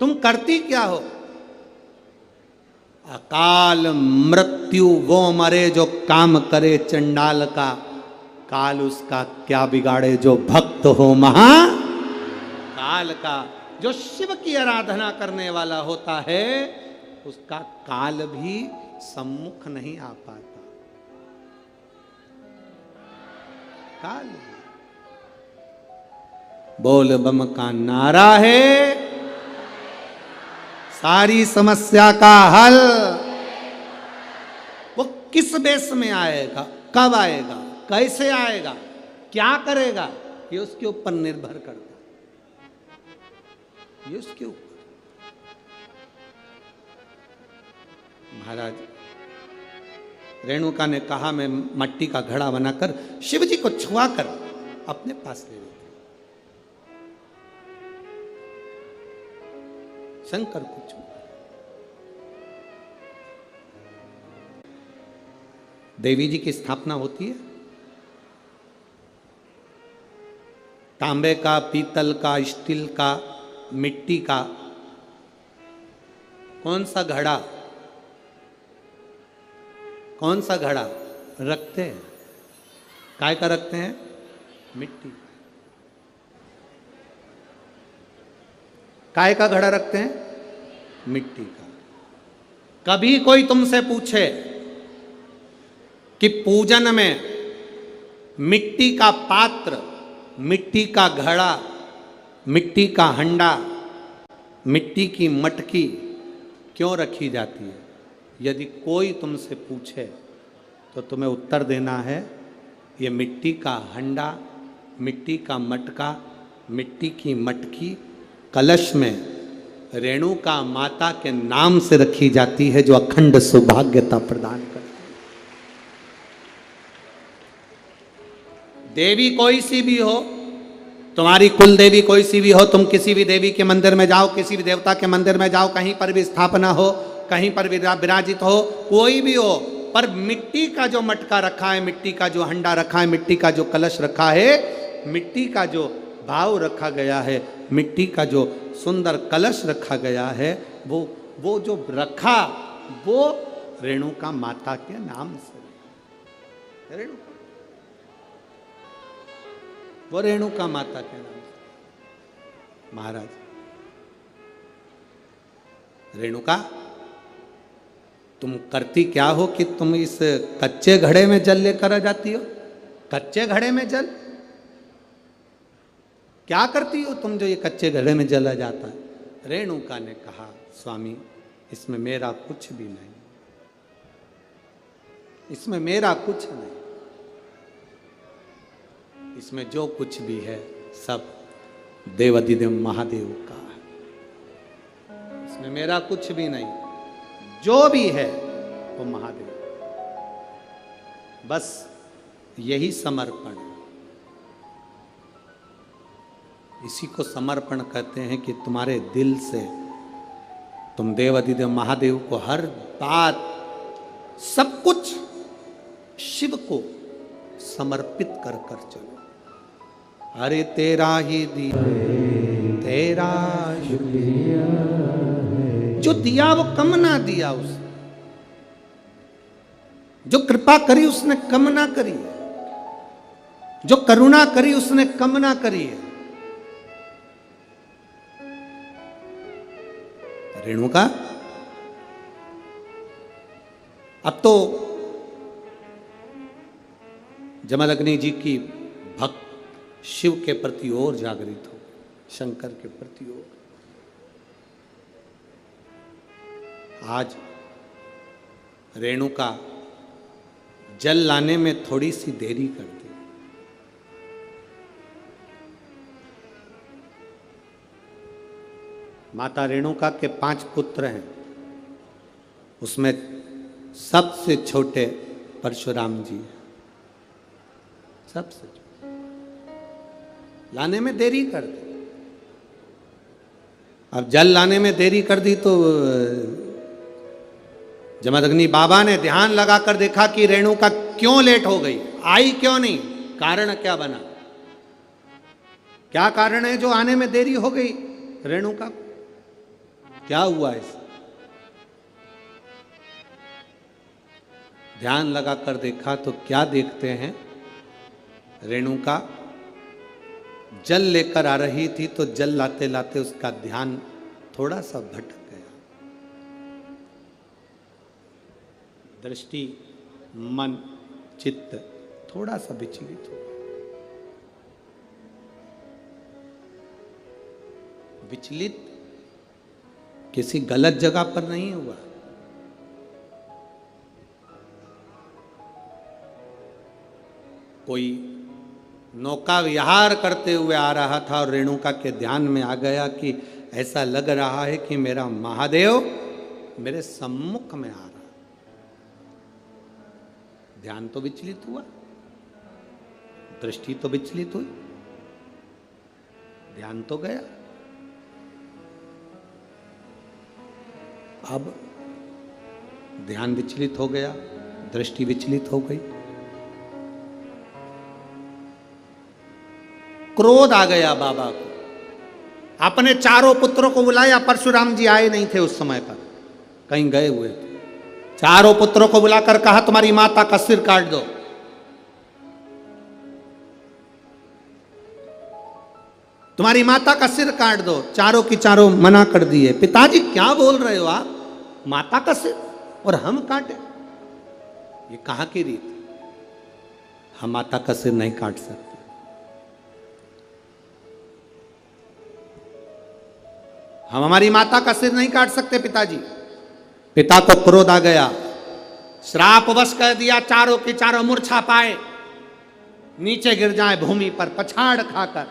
तुम करती क्या हो? अकाल मृत्यु वो मरे जो काम करे चंडाल का, काल उसका क्या बिगाड़े जो भक्त हो महा काल का। जो शिव की आराधना करने वाला होता है उसका काल भी सम्मुख नहीं आ पाता। काल बोल बम का नारा है, सारी समस्या का हल। वो किस बेस में आएगा, कब आएगा, कैसे आएगा, क्या करेगा, ये उसके ऊपर निर्भर करता है। ये उसके ऊपर। महाराज रेणुका ने कहा, मैं मट्टी का घड़ा बनाकर शिव जी को छुआ कर अपने पास ले लेती हूं। शंकर को छुआ। देवी जी की स्थापना होती है। तांबे का, पीतल का, स्टील का, मिट्टी का, कौन सा घड़ा, कौन सा घड़ा रखते हैं? काय का रखते हैं? मिट्टी। काय का घड़ा रखते हैं? मिट्टी का। कभी कोई तुमसे पूछे कि पूजन में मिट्टी का पात्र, मिट्टी का घड़ा, मिट्टी का हंडा, मिट्टी की मटकी क्यों रखी जाती है? यदि कोई तुमसे पूछे तो तुम्हें उत्तर देना है, ये मिट्टी का हंडा, मिट्टी का मटका, मिट्टी की मटकी कलश में रेणुका माता के नाम से रखी जाती है, जो अखंड सौभाग्यता प्रदान करती है। देवी कोई सी भी हो, तुम्हारी कुल देवी कोई सी भी हो, तुम किसी भी देवी के मंदिर में जाओ, किसी भी देवता के मंदिर में जाओ, कहीं पर भी स्थापना हो, कहीं पर भी विराजित हो, कोई भी हो, पर मिट्टी का जो मटका रखा है, मिट्टी का जो हंडा रखा है, मिट्टी का जो कलश रखा है, मिट्टी का जो भाव रखा गया है, मिट्टी का जो सुंदर कलश रखा गया है, वो जो रखा, वो रेणुका माता के नाम से। रेणुका, वो रेणुका माता के नाम से। महाराज, रेणुका तुम करती क्या हो कि तुम इस कच्चे घड़े में जल लेकर आ जाती हो? कच्चे घड़े में जल क्या करती हो तुम जो ये कच्चे घड़े में जल आ जाता है? रेणुका ने कहा, स्वामी इसमें मेरा कुछ भी नहीं, इसमें मेरा कुछ नहीं, इसमें जो कुछ भी है सब देवाधिदेव महादेव का है। इसमें मेरा कुछ भी नहीं, जो भी है वो महादेव। बस यही समर्पण है। इसी को समर्पण कहते हैं कि तुम्हारे दिल से तुम देवाधिदेव महादेव को हर बात, सब कुछ शिव को समर्पित कर कर चलो। अरे तेरा ही दिया, तेरा शुक्रिया, जो दिया वो कम ना दिया, उसने जो कृपा करी उसने कम ना करी है, जो करुणा करी उसने कम ना करी है। रेणुका, अब तो जमदग्नि जी की भक्त शिव के प्रति और जागृत हो, शंकर के प्रति और। आज रेणुका जल लाने में थोड़ी सी देरी करती। माता रेणुका के 5 पुत्र हैं, उसमें सबसे छोटे परशुराम जी हैं, सबसे छोटे। लाने में देरी कर दी। अब जल लाने में देरी कर दी तो जमदग्नि बाबा ने ध्यान लगाकर देखा कि रेणुका क्यों लेट हो गई, आई क्यों नहीं, कारण क्या बना, क्या कारण है जो आने में देरी हो गई रेणुका, क्या हुआ इस? ध्यान लगाकर देखा तो क्या देखते हैं, रेणुका जल लेकर आ रही थी तो जल लाते लाते उसका ध्यान थोड़ा सा भटक गया। दृष्टि, मन, चित्त थोड़ा सा विचलित हो गया। विचलित किसी गलत जगह पर नहीं हुआ। कोई नौका विहार करते हुए आ रहा था और रेणुका के ध्यान में आ गया कि ऐसा लग रहा है कि मेरा महादेव मेरे सम्मुख में आ रहा। ध्यान तो विचलित हुआ, दृष्टि तो विचलित हुई, ध्यान तो गया। अब ध्यान विचलित हो गया, दृष्टि विचलित हो गई, क्रोध आ गया बाबा को। अपने चारों पुत्रों को बुलाया, परशुराम जी आए नहीं थे उस समय पर, कहीं गए हुए थे। चारों पुत्रों को बुलाकर कहा तुम्हारी माता का सिर काट दो। तुम्हारी माता का सिर काट दो। चारों की चारों मना कर दिए। पिताजी क्या बोल रहे हो आप, माता का सिर और हम काटे, ये कहां की रीत? हम माता का सिर नहीं काट सकते। हम हमारी माता का सिर नहीं काट सकते पिताजी। पिता को क्रोध आ गया, श्रापवश कह दिया चारों की चारों मूर्छा पाए, नीचे गिर जाए भूमि पर, पछाड़ खाकर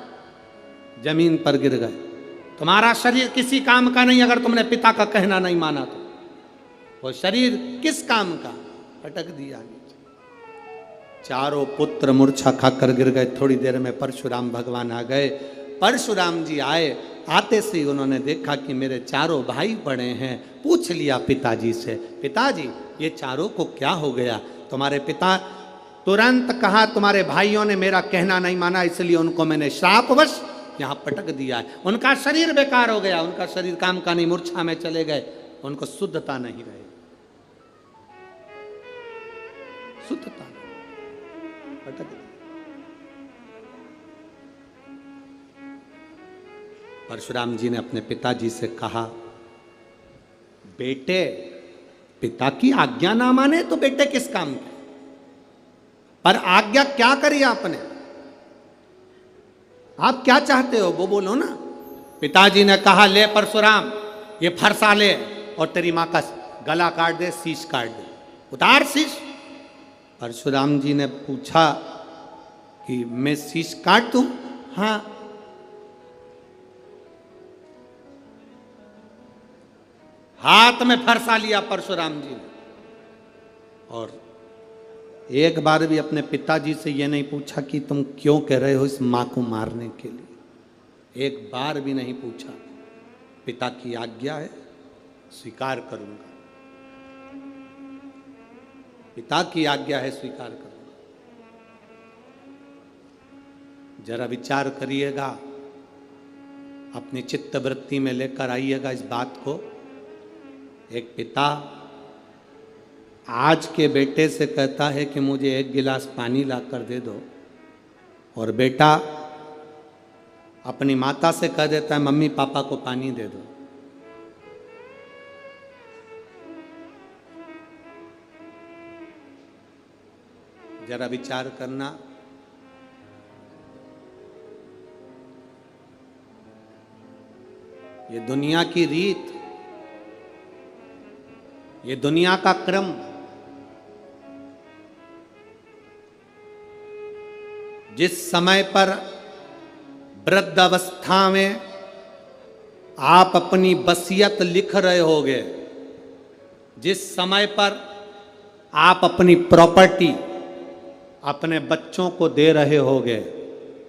जमीन पर गिर गए। तुम्हारा शरीर किसी काम का नहीं अगर तुमने पिता का कहना नहीं माना तो। वो शरीर किस काम का, पटक दिया नीचे। चारों पुत्र मूर्छा खाकर गिर गए। थोड़ी देर में परशुराम भगवान आ गए। परशुराम जी आए, आते से उन्होंने देखा कि मेरे चारों भाई पड़े हैं। पूछ लिया पिताजी से, पिताजी ये चारों को क्या हो गया? तुम्हारे पिता तुरंत कहा तुम्हारे भाइयों ने मेरा कहना नहीं माना, इसलिए उनको मैंने श्रापवश यहाँ पटक दिया है। उनका शरीर बेकार हो गया, उनका शरीर काम का नहीं, मूर्छा में चले गए, उनको शुद्धता नहीं रही। सुतता भटक। परशुराम जी ने अपने पिताजी से कहा, बेटे पिता की आज्ञा ना माने तो बेटे किस काम के, पर आज्ञा क्या करी आपने, आप क्या चाहते हो वो बोलो ना। पिताजी ने कहा, ले परशुराम ये फरसा ले और तेरी मां का गला काट दे, शीश काट दे, उतार शीश। परशुराम जी ने पूछा कि मैं शीश काट दूं? हाँ। हाथ में फरसा लिया परशुराम जी ने, और एक बार भी अपने पिताजी से यह नहीं पूछा कि तुम क्यों कह रहे हो इस मां को मारने के लिए, एक बार भी नहीं पूछा। पिता की आज्ञा है, स्वीकार करूंगा, पिता की आज्ञा है, स्वीकार करूंगा। जरा विचार करिएगा, अपनी चित्त वृत्ति में लेकर आइएगा इस बात को। एक पिता आज के बेटे से कहता है कि मुझे एक गिलास पानी लाकर दे दो, और बेटा अपनी माता से कह देता है मम्मी पापा को पानी दे दो। जरा विचार करना, ये दुनिया की रीत, ये दुनिया का क्रम। जिस समय पर वृद्ध अवस्था में आप अपनी वसीयत लिख रहे होगे, जिस समय पर आप अपनी प्रॉपर्टी अपने बच्चों को दे रहे होगे,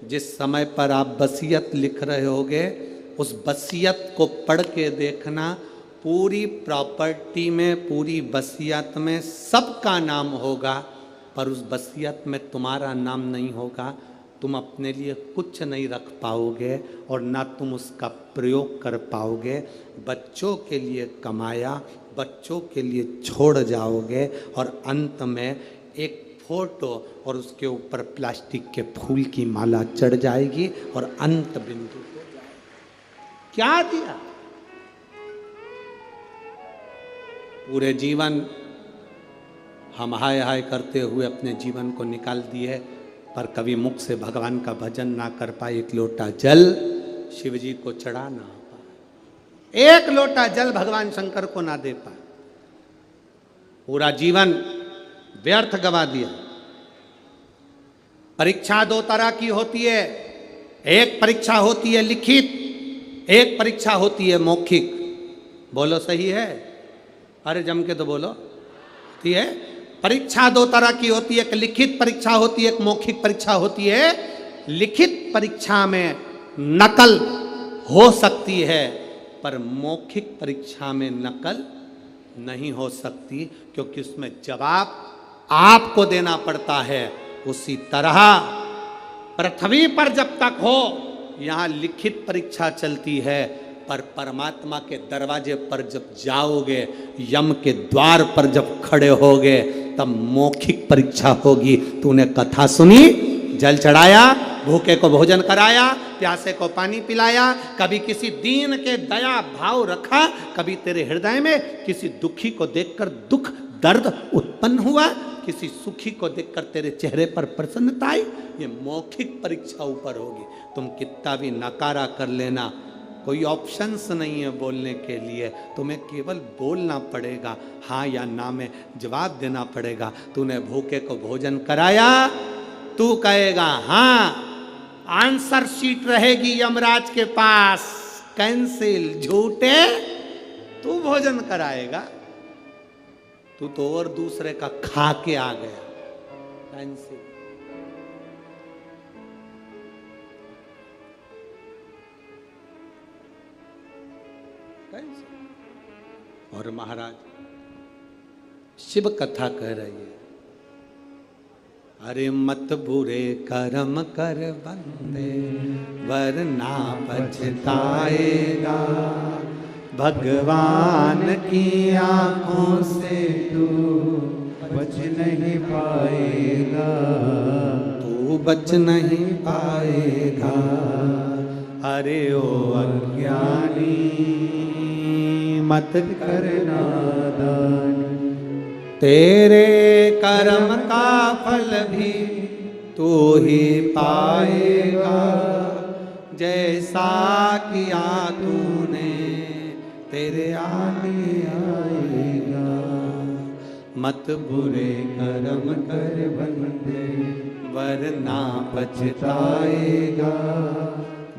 जिस समय पर आप वसीयत लिख रहे होगे, उस वसीयत को पढ़ के देखना, पूरी प्रॉपर्टी में, पूरी वसीयत में सबका नाम होगा, पर उस वसीयत में तुम्हारा नाम नहीं होगा। तुम अपने लिए कुछ नहीं रख पाओगे और ना तुम उसका प्रयोग कर पाओगे। बच्चों के लिए कमाया, बच्चों के लिए छोड़ जाओगे, और अंत में एक फोटो और उसके ऊपर प्लास्टिक के फूल की माला चढ़ जाएगी और अंत बिंदु हो जाएगा। क्या दिया? पूरे जीवन हम हाय हाय करते हुए अपने जीवन को निकाल दिए, पर कभी मुख से भगवान का भजन ना कर पाए, एक लोटा जल शिव जी को चढ़ा ना पाए, एक लोटा जल भगवान शंकर को ना दे पाए, पूरा जीवन व्यर्थ गवा दिया। परीक्षा दो तरह की होती है, एक परीक्षा होती है लिखित, एक परीक्षा होती है मौखिक। बोलो सही है? अरे जम के तो बोलो। ठीक है, परीक्षा दो तरह की होती है, एक लिखित परीक्षा होती है, एक मौखिक परीक्षा होती है। लिखित परीक्षा में नकल हो सकती है, पर मौखिक परीक्षा में नकल नहीं हो सकती, क्योंकि उसमें जवाब आपको देना पड़ता है। उसी तरह पृथ्वी पर जब तक हो, यहां लिखित परीक्षा चलती है, पर परमात्मा के दरवाजे पर जब जाओगे, यम के द्वार पर जब खड़े होगे, तब मौखिक परीक्षा होगी। तूने कथा सुनी, जल चढ़ाया, भूखे को भोजन कराया, प्यासे को पानी पिलाया, कभी किसी दीन के दया भाव रखा, कभी तेरे हृदय में किसी दुखी को देखकर दुख दर्द उत्पन्न हुआ, किसी सुखी को देखकर तेरे चेहरे पर प्रसन्नता आई। ये मौखिक परीक्षा ऊपर होगी। तुम कितना भी नकारा कर लेना, कोई ऑप्शंस नहीं है बोलने के लिए, तुम्हें केवल बोलना पड़ेगा, हाँ या ना में जवाब देना पड़ेगा। तूने भूखे को भोजन कराया, तू कहेगा हाँ, आंसर शीट रहेगी यमराज के पास, कैंसिल। झूठे, तू भोजन कराएगा, तू तो और दूसरे का खा के आ गया, कैंसिल। और महाराज शिव कथा कह रही है, अरे मत बुरे कर्म कर बंदे, वरना पछताएगा, भगवान की आंखों से तू
बच नहीं पाएगा,
तू बच नहीं पाएगा। अरे ओ अज्ञानी मत
करना दान,
तेरे कर्म का फल भी तू ही पाएगा। जैसा किया तूने तेरे आगे आएगा। मत बुरे
कर्म कर बंदे,
वरना पछताएगा।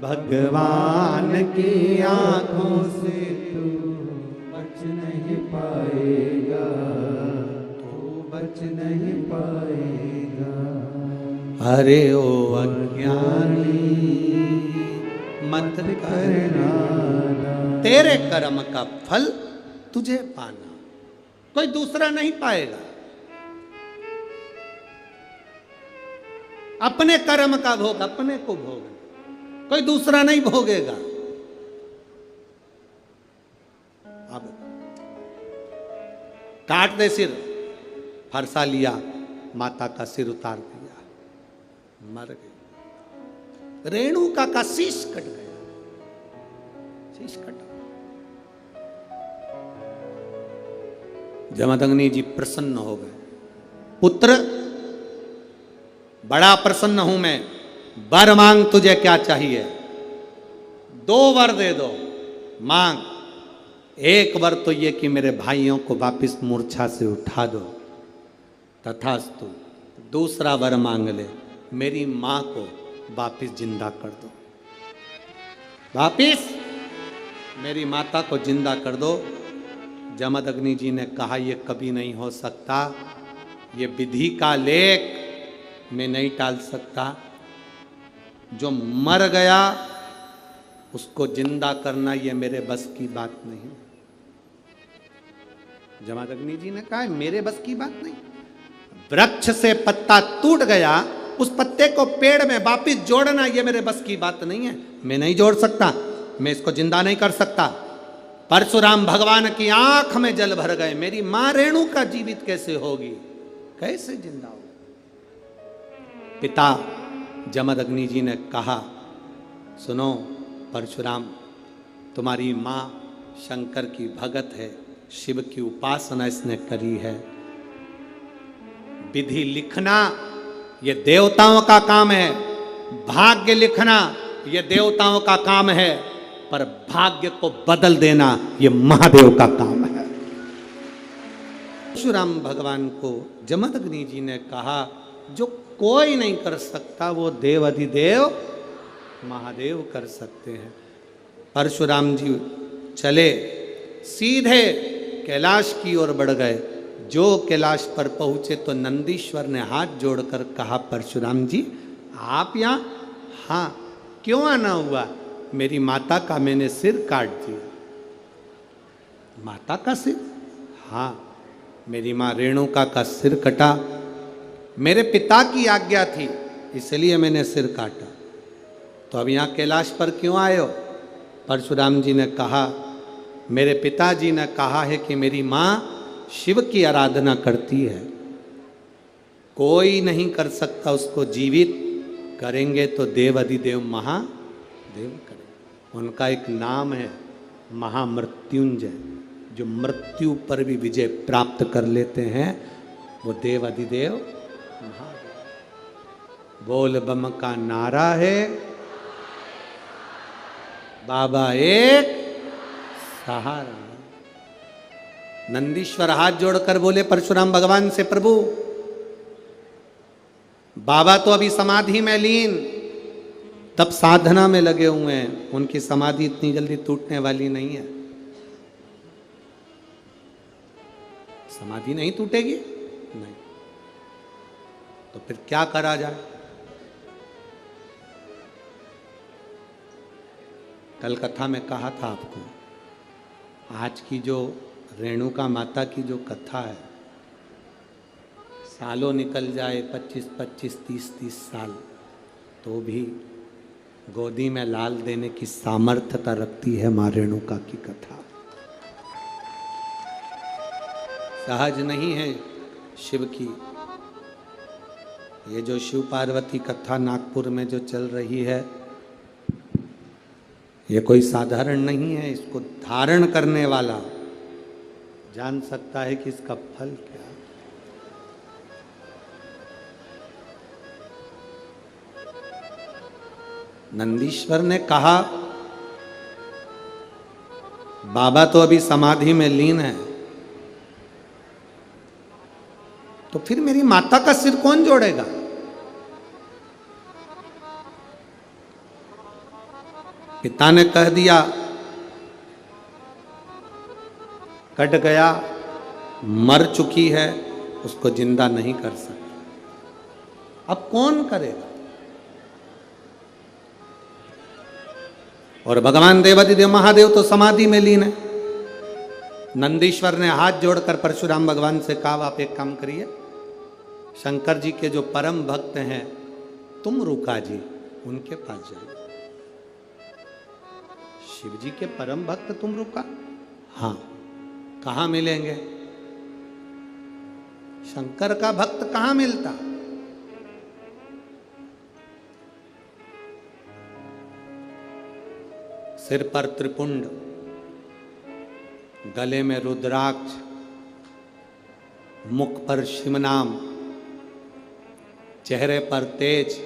भगवान की आंखों से
तू बच नहीं पाएगा, तू बच नहीं पाएगा।
अरे ओ अज्ञानी मत
करना दान,
तेरे कर्म का फल तुझे पाना, कोई दूसरा नहीं पाएगा। अपने कर्म का भोग अपने को भोगना, कोई दूसरा नहीं भोगेगा। अब काट दे सिर, फरसा लिया, माता का सिर उतार दिया, मर गई। रेणुका का शीश कट गया, शीश कटा। जमदग्नि जी प्रसन्न हो गए। पुत्र, बड़ा प्रसन्न हूं मैं, वर मांग, तुझे क्या चाहिए? 2 वर दे दो। मांग। एक वर तो ये कि मेरे भाइयों को वापिस मूर्छा से उठा दो, तथास्तु। दूसरा वर मांग ले, मेरी मां को वापिस जिंदा कर दो। वापिस मेरी माता को जिंदा कर दो। जमदग्नि जी ने कहा, यह कभी नहीं हो सकता, ये विधि का लेख मैं नहीं टाल सकता। जो मर गया उसको जिंदा करना ये मेरे बस की बात नहीं। जमदग्नि जी ने कहा, मेरे बस की बात नहीं। वृक्ष से पत्ता टूट गया, उस पत्ते को पेड़ में वापिस जोड़ना ये मेरे बस की बात नहीं है। मैं नहीं जोड़ सकता, मैं इसको जिंदा नहीं कर सकता। परशुराम भगवान की आंख में जल भर गए। मेरी मां रेणुका जीवित कैसे होगी, कैसे जिंदा होगी? पिता जमदग्नि जी ने कहा, सुनो परशुराम, तुम्हारी मां शंकर की भगत है, शिव की उपासना इसने करी है। विधि लिखना ये देवताओं का काम है, भाग्य लिखना ये देवताओं का काम है, पर भाग्य को बदल देना ये महादेव का काम है। परशुराम भगवान को जमदग्नि जी ने कहा, जो कोई नहीं कर सकता वो देव अधिदेव महादेव कर सकते हैं। परशुराम जी चले, सीधे कैलाश की ओर बढ़ गए। जो कैलाश पर पहुंचे तो नंदीश्वर ने हाथ जोड़कर कहा, परशुराम जी आप यहाँ? हाँ, क्यों आना हुआ? मेरी माता का मैंने सिर काट दिया। माता का सिर? हाँ, मेरी माँ रेणुका का सिर कटा। मेरे पिता की आज्ञा थी इसलिए मैंने सिर काटा। तो अब यहाँ कैलाश पर क्यों आए हो? परशुराम जी ने कहा, मेरे पिताजी ने कहा है कि मेरी माँ शिव की आराधना करती है, कोई नहीं कर सकता उसको जीवित, करेंगे तो देव अधिदेव महादेव करें। उनका एक नाम है महामृत्युंजय, जो मृत्यु पर भी विजय प्राप्त कर लेते हैं, वो देव अधिदेव महादेव। बोल बम का नारा है, बाबा एक सहारा। नंदीश्वर हाथ जोड़कर बोले परशुराम भगवान से, प्रभु बाबा तो अभी समाधि में लीन, तब साधना में लगे हुए हैं, उनकी समाधि इतनी जल्दी टूटने वाली नहीं है। समाधि नहीं टूटेगी? नहीं। तो फिर क्या करा जाए? कल कथा में कहा था आपको, आज की जो रेणुका माता की जो कथा है, सालों निकल जाए 25-25, 30-30 साल, तो भी गोदी में लाल देने की सामर्थ्यता रखती है माँ रेणुका की कथा। सहज नहीं है, शिव की। ये जो शिव पार्वती कथा नागपुर में जो चल रही है, ये कोई साधारण नहीं है। इसको धारण करने वाला जान सकता है कि इसका फल क्या है। नंदीश्वर ने कहा, बाबा तो अभी समाधि में लीन है, तो फिर मेरी माता का सिर कौन जोड़ेगा? पिता ने कह दिया, कट गया, मर चुकी है, उसको जिंदा नहीं कर सकता। अब कौन करेगा? और भगवान देवाधिदेव महादेव तो समाधि में लीन है। नंदीश्वर ने हाथ जोड़कर परशुराम भगवान से कहा, आप एक काम करिए, शंकर जी के जो परम भक्त हैं तुम रुका जी, उनके पास जाइए। शिव जी के परम भक्त तुम रुका? हाँ। कहां मिलेंगे? शंकर का भक्त कहां मिलता? सिर पर त्रिपुंड, गले में रुद्राक्ष, मुख पर शिव नाम, चेहरे पर तेज।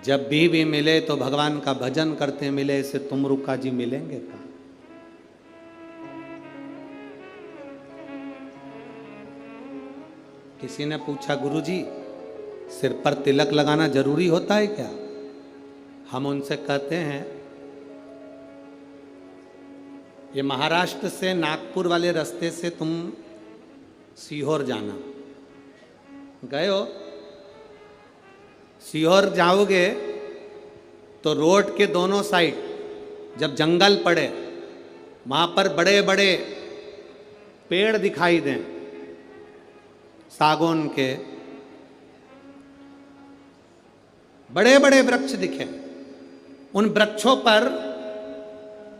जब भी मिले तो भगवान का भजन करते मिले, इसे तुम रुका जी मिलेंगे कहां? किसी ने पूछा, गुरुजी सिर पर तिलक लगाना जरूरी होता है क्या? हम उनसे कहते हैं, ये महाराष्ट्र से नागपुर वाले रास्ते से तुम सीहोर जाना, गए हो? सीहोर जाओगे तो रोड के दोनों साइड जब जंगल पड़े, वहां पर बड़े बड़े पेड़ दिखाई दें, सागौन के बड़े बड़े वृक्ष दिखे। उन वृक्षों पर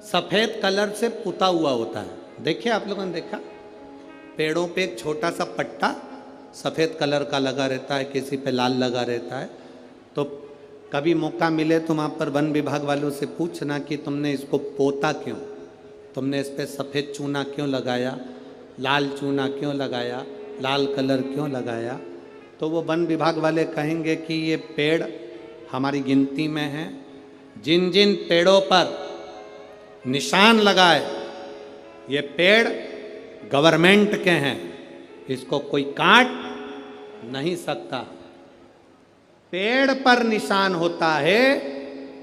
सफेद कलर से पुता हुआ होता है। देखिए, आप लोगों ने देखा? पेड़ों पे एक छोटा सा पट्टा सफेद कलर का लगा रहता है, किसी पे लाल लगा रहता है। तो कभी मौका मिले तो वहां पर वन विभाग वालों से पूछना कि तुमने इसको पोता क्यों, तुमने इस पे सफेद चूना क्यों लगाया, लाल चूना क्यों लगाया, लाल कलर क्यों लगाया? तो वो वन विभाग वाले कहेंगे कि ये पेड़ हमारी गिनती में हैं, जिन जिन पेड़ों पर निशान लगाए ये पेड़ गवर्नमेंट के हैं, इसको कोई काट नहीं सकता। पेड़ पर निशान होता है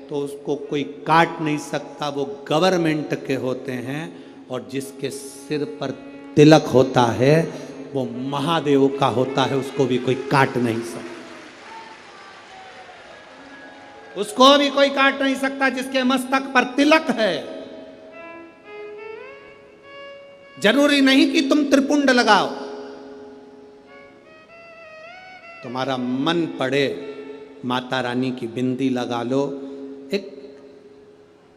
तो उसको कोई काट नहीं सकता, वो गवर्नमेंट के होते हैं। और जिसके सिर पर तिलक होता है वो महादेव का होता है, उसको भी कोई काट नहीं सकता, उसको भी कोई काट नहीं सकता जिसके मस्तक पर तिलक है। जरूरी नहीं कि तुम त्रिपुंड लगाओ, तुम्हारा मन पड़े माता रानी की बिंदी लगा लो, एक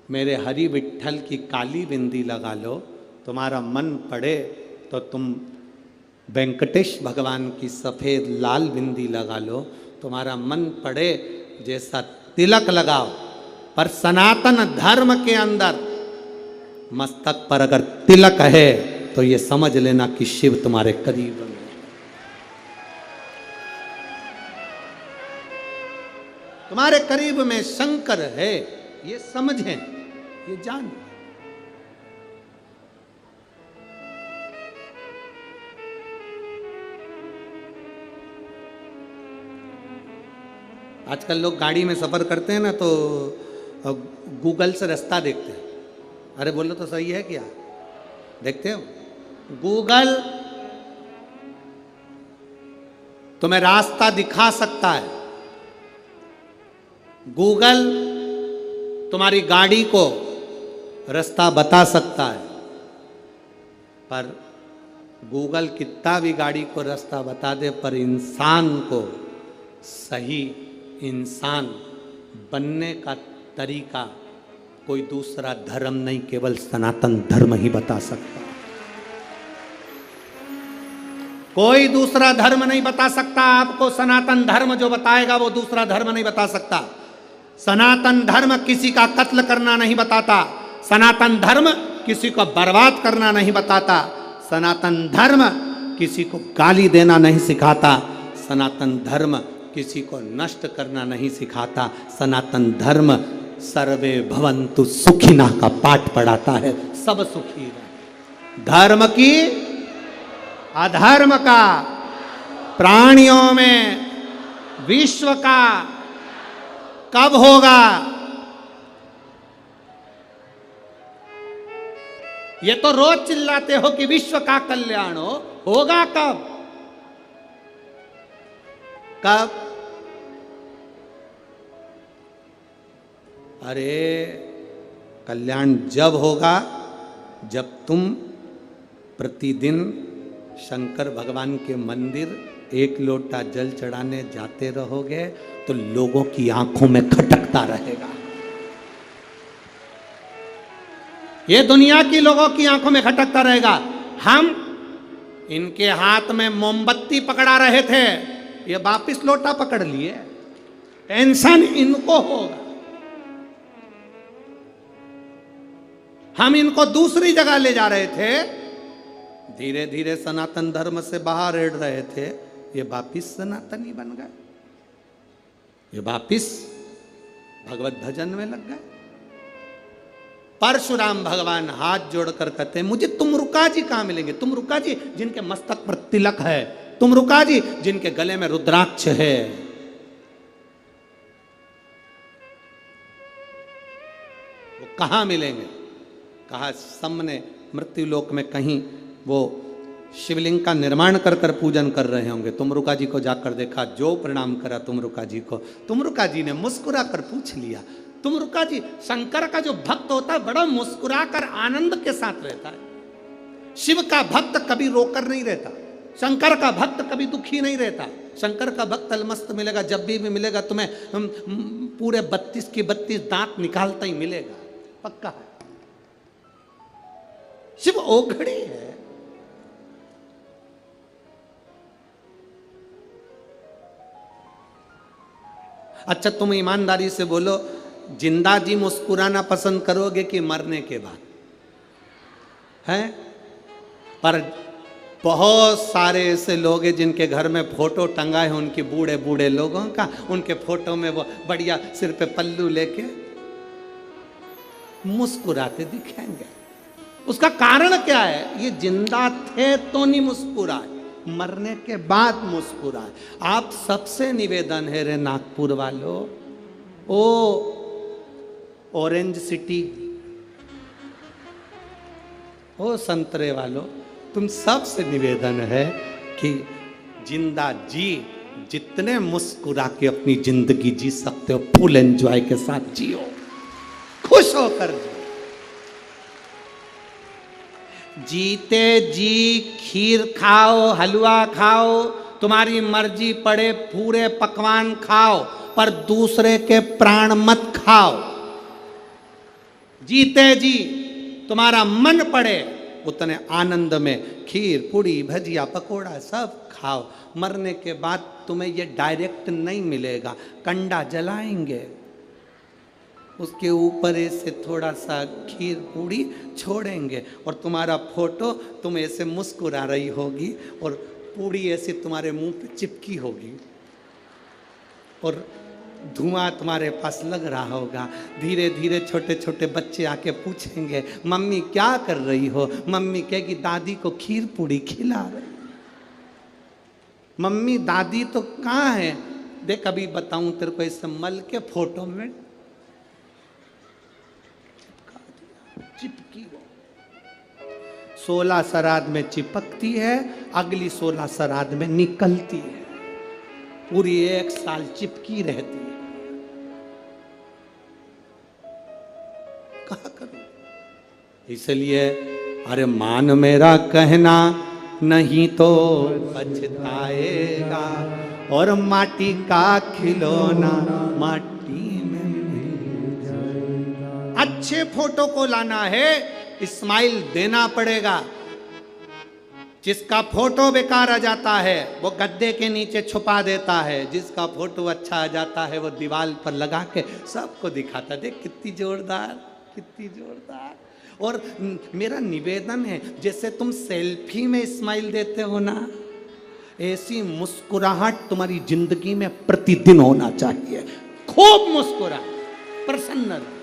मेरे हरि विठ्ठल की काली बिंदी लगा लो। तुम्हारा मन पड़े तो तुम वेंकटेश भगवान की सफेद लाल बिंदी लगा लो। तुम्हारा मन पड़े जैसा तिलक लगाओ। पर सनातन धर्म के अंदर मस्तक पर अगर तिलक है तो ये समझ लेना कि शिव तुम्हारे करीब है। तुम्हारे करीब में शंकर है, ये समझें, ये जान। आजकल लोग गाड़ी में सफर करते हैं ना तो गूगल से रास्ता देखते हैं। अरे बोलो तो सही है क्या? देखते हो? गूगल तुम्हें रास्ता दिखा सकता है, गूगल तुम्हारी गाड़ी को रास्ता बता सकता है, पर गूगल कितना भी गाड़ी को रास्ता बता दे, पर इंसान को सही इंसान बनने का तरीका कोई दूसरा धर्म नहीं, केवल सनातन धर्म ही बता सकता। कोई दूसरा धर्म नहीं बता सकता आपको। सनातन धर्म जो बताएगा वो दूसरा धर्म नहीं बता सकता। सनातन धर्म किसी का कत्ल करना नहीं बताता। सनातन धर्म किसी को बर्बाद करना नहीं बताता। सनातन धर्म किसी को गाली देना नहीं सिखाता। सनातन धर्म किसी को नष्ट करना नहीं सिखाता। सनातन धर्म सर्वे भवन्तु सुखिनः का पाठ पढ़ाता है, सब सुखी रहे। धर्म की अधर्म का, प्राणियों में विश्व का कब होगा? ये तो रोज चिल्लाते हो कि विश्व का कल्याण होगा कब? कब? अरे कल्याण जब होगा जब तुम प्रतिदिन शंकर भगवान के मंदिर एक लोटा जल चढ़ाने जाते रहोगे तो लोगों की आंखों में खटकता रहेगा। ये दुनिया की लोगों की आंखों में खटकता रहेगा। हम इनके हाथ में मोमबत्ती पकड़ा रहे थे, ये वापिस लोटा पकड़ लिए। टेंशन इनको होगा। हम इनको दूसरी जगह ले जा रहे थे, धीरे धीरे सनातन धर्म से बाहर रेड़ रहे थे, ये वापिस सनातनी बन गए। ये वापिस भगवत भजन में लग गए। परशुराम भगवान हाथ जोड़कर कहते हैं, मुझे तुमरुका जी कहां मिलेंगे? तुमरुका जी जिनके मस्तक पर तिलक है, तुमरुका जी जिनके गले में रुद्राक्ष है, वो कहां मिलेंगे? कहा सामने मृत्युलोक में कहीं वो शिवलिंग का निर्माण कर कर पूजन कर रहे होंगे। तुमरुका जी को जाकर देखा, जो प्रणाम करा तुमरुका जी को। तुमरुका जी ने मुस्कुरा कर पूछ लिया। तुमरुका जी, शंकर का जो भक्त होता है बड़ा मुस्कुरा कर आनंद के साथ रहता है। शिव का भक्त कभी रोकर नहीं रहता। शंकर का भक्त कभी दुखी नहीं रहता। शंकर का भक्त अलमस्त मिलेगा, जब भी मिलेगा तुम्हें पूरे 32 के 32 दांत निकालता ही मिलेगा, पक्का है। शिव ओघड़ी है। अच्छा तुम ईमानदारी से बोलो, जिंदा जी मुस्कुराना पसंद करोगे कि मरने के बाद? हैं? पर बहुत सारे ऐसे लोग हैं जिनके घर में फोटो टंगा है उनके बूढ़े बूढ़े लोगों का, उनके फोटो में वो बढ़िया सिर पे पल्लू लेके मुस्कुराते दिखेंगे। उसका कारण क्या है? ये जिंदा थे तो नहीं मुस्कुराए, मरने के बाद मुस्कुराए। आप सबसे निवेदन है रे नागपुर वालों, ओ ऑरेंज सिटी, ओ संतरे वालों, तुम सबसे निवेदन है कि जिंदा जी जितने मुस्कुरा के अपनी जिंदगी जी सकते हो फुल एंजॉय के साथ जियो, खुश होकर जियो। जीते जी खीर खाओ, हलवा खाओ, तुम्हारी मर्जी पड़े पूरे पकवान खाओ, पर दूसरे के प्राण मत खाओ। जीते जी तुम्हारा मन पड़े उतने आनंद में खीर पूड़ी भजिया पकोड़ा सब खाओ। मरने के बाद तुम्हें ये डायरेक्ट नहीं मिलेगा, कंडा जलाएंगे, उसके ऊपर ऐसे थोड़ा सा खीर पूड़ी छोड़ेंगे और तुम्हारा फोटो तुम ऐसे मुस्कुरा रही होगी और पूड़ी ऐसे तुम्हारे मुंह पे चिपकी होगी और धुआं तुम्हारे पास लग रहा होगा। धीरे धीरे छोटे छोटे बच्चे आके पूछेंगे, मम्मी क्या कर रही हो? मम्मी कहेगी दादी को खीर पूड़ी खिला रही। मम्मी दादी तो कहाँ है? देख अभी बताऊं तेरे को, इस मल के फोटो में चिपकी हो। 16 श्राद्ध में चिपकती है, अगली 16 श्राद्ध में निकलती है, पूरी 1 साल चिपकी रहती है। कहा करूं? इसलिए अरे मान मेरा कहना नहीं तो पछताएगा, और माटी का खिलौना माटी में मिल जाएगा। अच्छे फोटो को लाना है, स्माइल देना पड़ेगा, जिसका फोटो बेकार आ जाता है वो गद्दे के नीचे छुपा देता है, जिसका फोटो अच्छा आ जाता है वो दीवार पर लगा के सबको दिखाता। देख कितनी जोरदार, कितनी जोरदार। और मेरा निवेदन है, जैसे तुम सेल्फी में स्माइल देते हो ना, ऐसी मुस्कुराहट तुम्हारी जिंदगी में प्रतिदिन होना चाहिए। खूब मुस्कुरा, प्रसन्न रहो,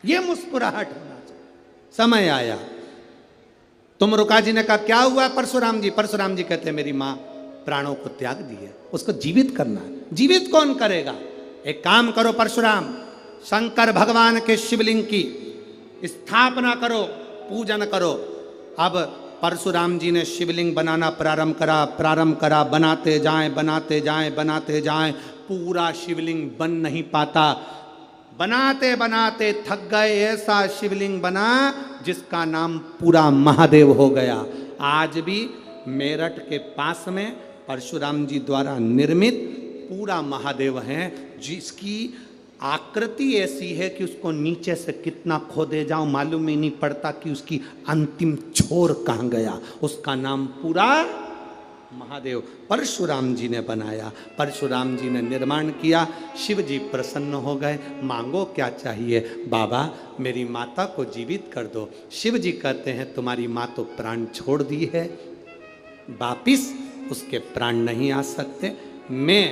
ये मुस्कुराहट होना चाहिए। समय आया, तुम रुका जी ने कहा क्या हुआ परशुराम जी? परशुराम जी कहते मेरी मां प्राणों को त्याग दी है, उसको जीवित करना है। जीवित कौन करेगा? एक काम करो परशुराम, शंकर भगवान के शिवलिंग की स्थापना करो, पूजन करो। अब परशुराम जी ने शिवलिंग बनाना प्रारंभ करा, बनाते जाएं, पूरा शिवलिंग बन नहीं पाता। बनाते बनाते थक गए, ऐसा शिवलिंग बना जिसका नाम पूरा महादेव हो गया। आज भी मेरठ के पास में परशुराम जी द्वारा निर्मित पूरा महादेव है, जिसकी आकृति ऐसी है कि उसको नीचे से कितना खोदे जाओ मालूम ही नहीं पड़ता कि उसकी अंतिम छोर कहाँ गया। उसका नाम पूरा महादेव परशुराम जी ने बनाया, परशुराम जी ने निर्माण किया। शिव जी प्रसन्न हो गए, मांगो क्या चाहिए? बाबा मेरी माता को जीवित कर दो। शिव जी कहते हैं तुम्हारी माँ तो प्राण छोड़ दी है, वापिस उसके प्राण नहीं आ सकते। मैं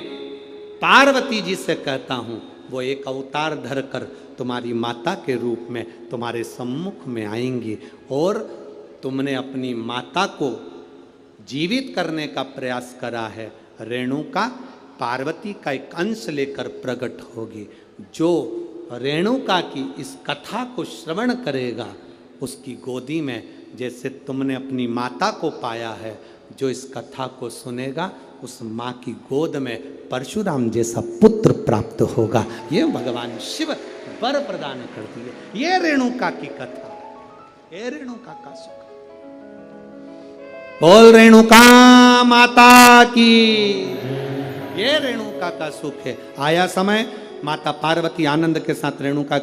पार्वती जी से कहता हूँ वो एक अवतार धरकर तुम्हारी माता के रूप में तुम्हारे सम्मुख में आएंगी, और तुमने अपनी माता को जीवित करने का प्रयास करा है। रेणुका पार्वती का एक अंश लेकर प्रकट होगी। जो रेणुका की इस कथा को श्रवण करेगा उसकी गोदी में जैसे तुमने अपनी माता को पाया है, जो इस कथा को सुनेगा उस माँ की गोद में परशुराम जैसा पुत्र प्राप्त होगा। ये भगवान शिव वर प्रदान करती है। ये रेणुका की कथा, ये रेणुका का सुख। बोल रेणुका माता की, ये रेणुका का सुख है। आया समय, माता पार्वती आनंद के साथ रेणुका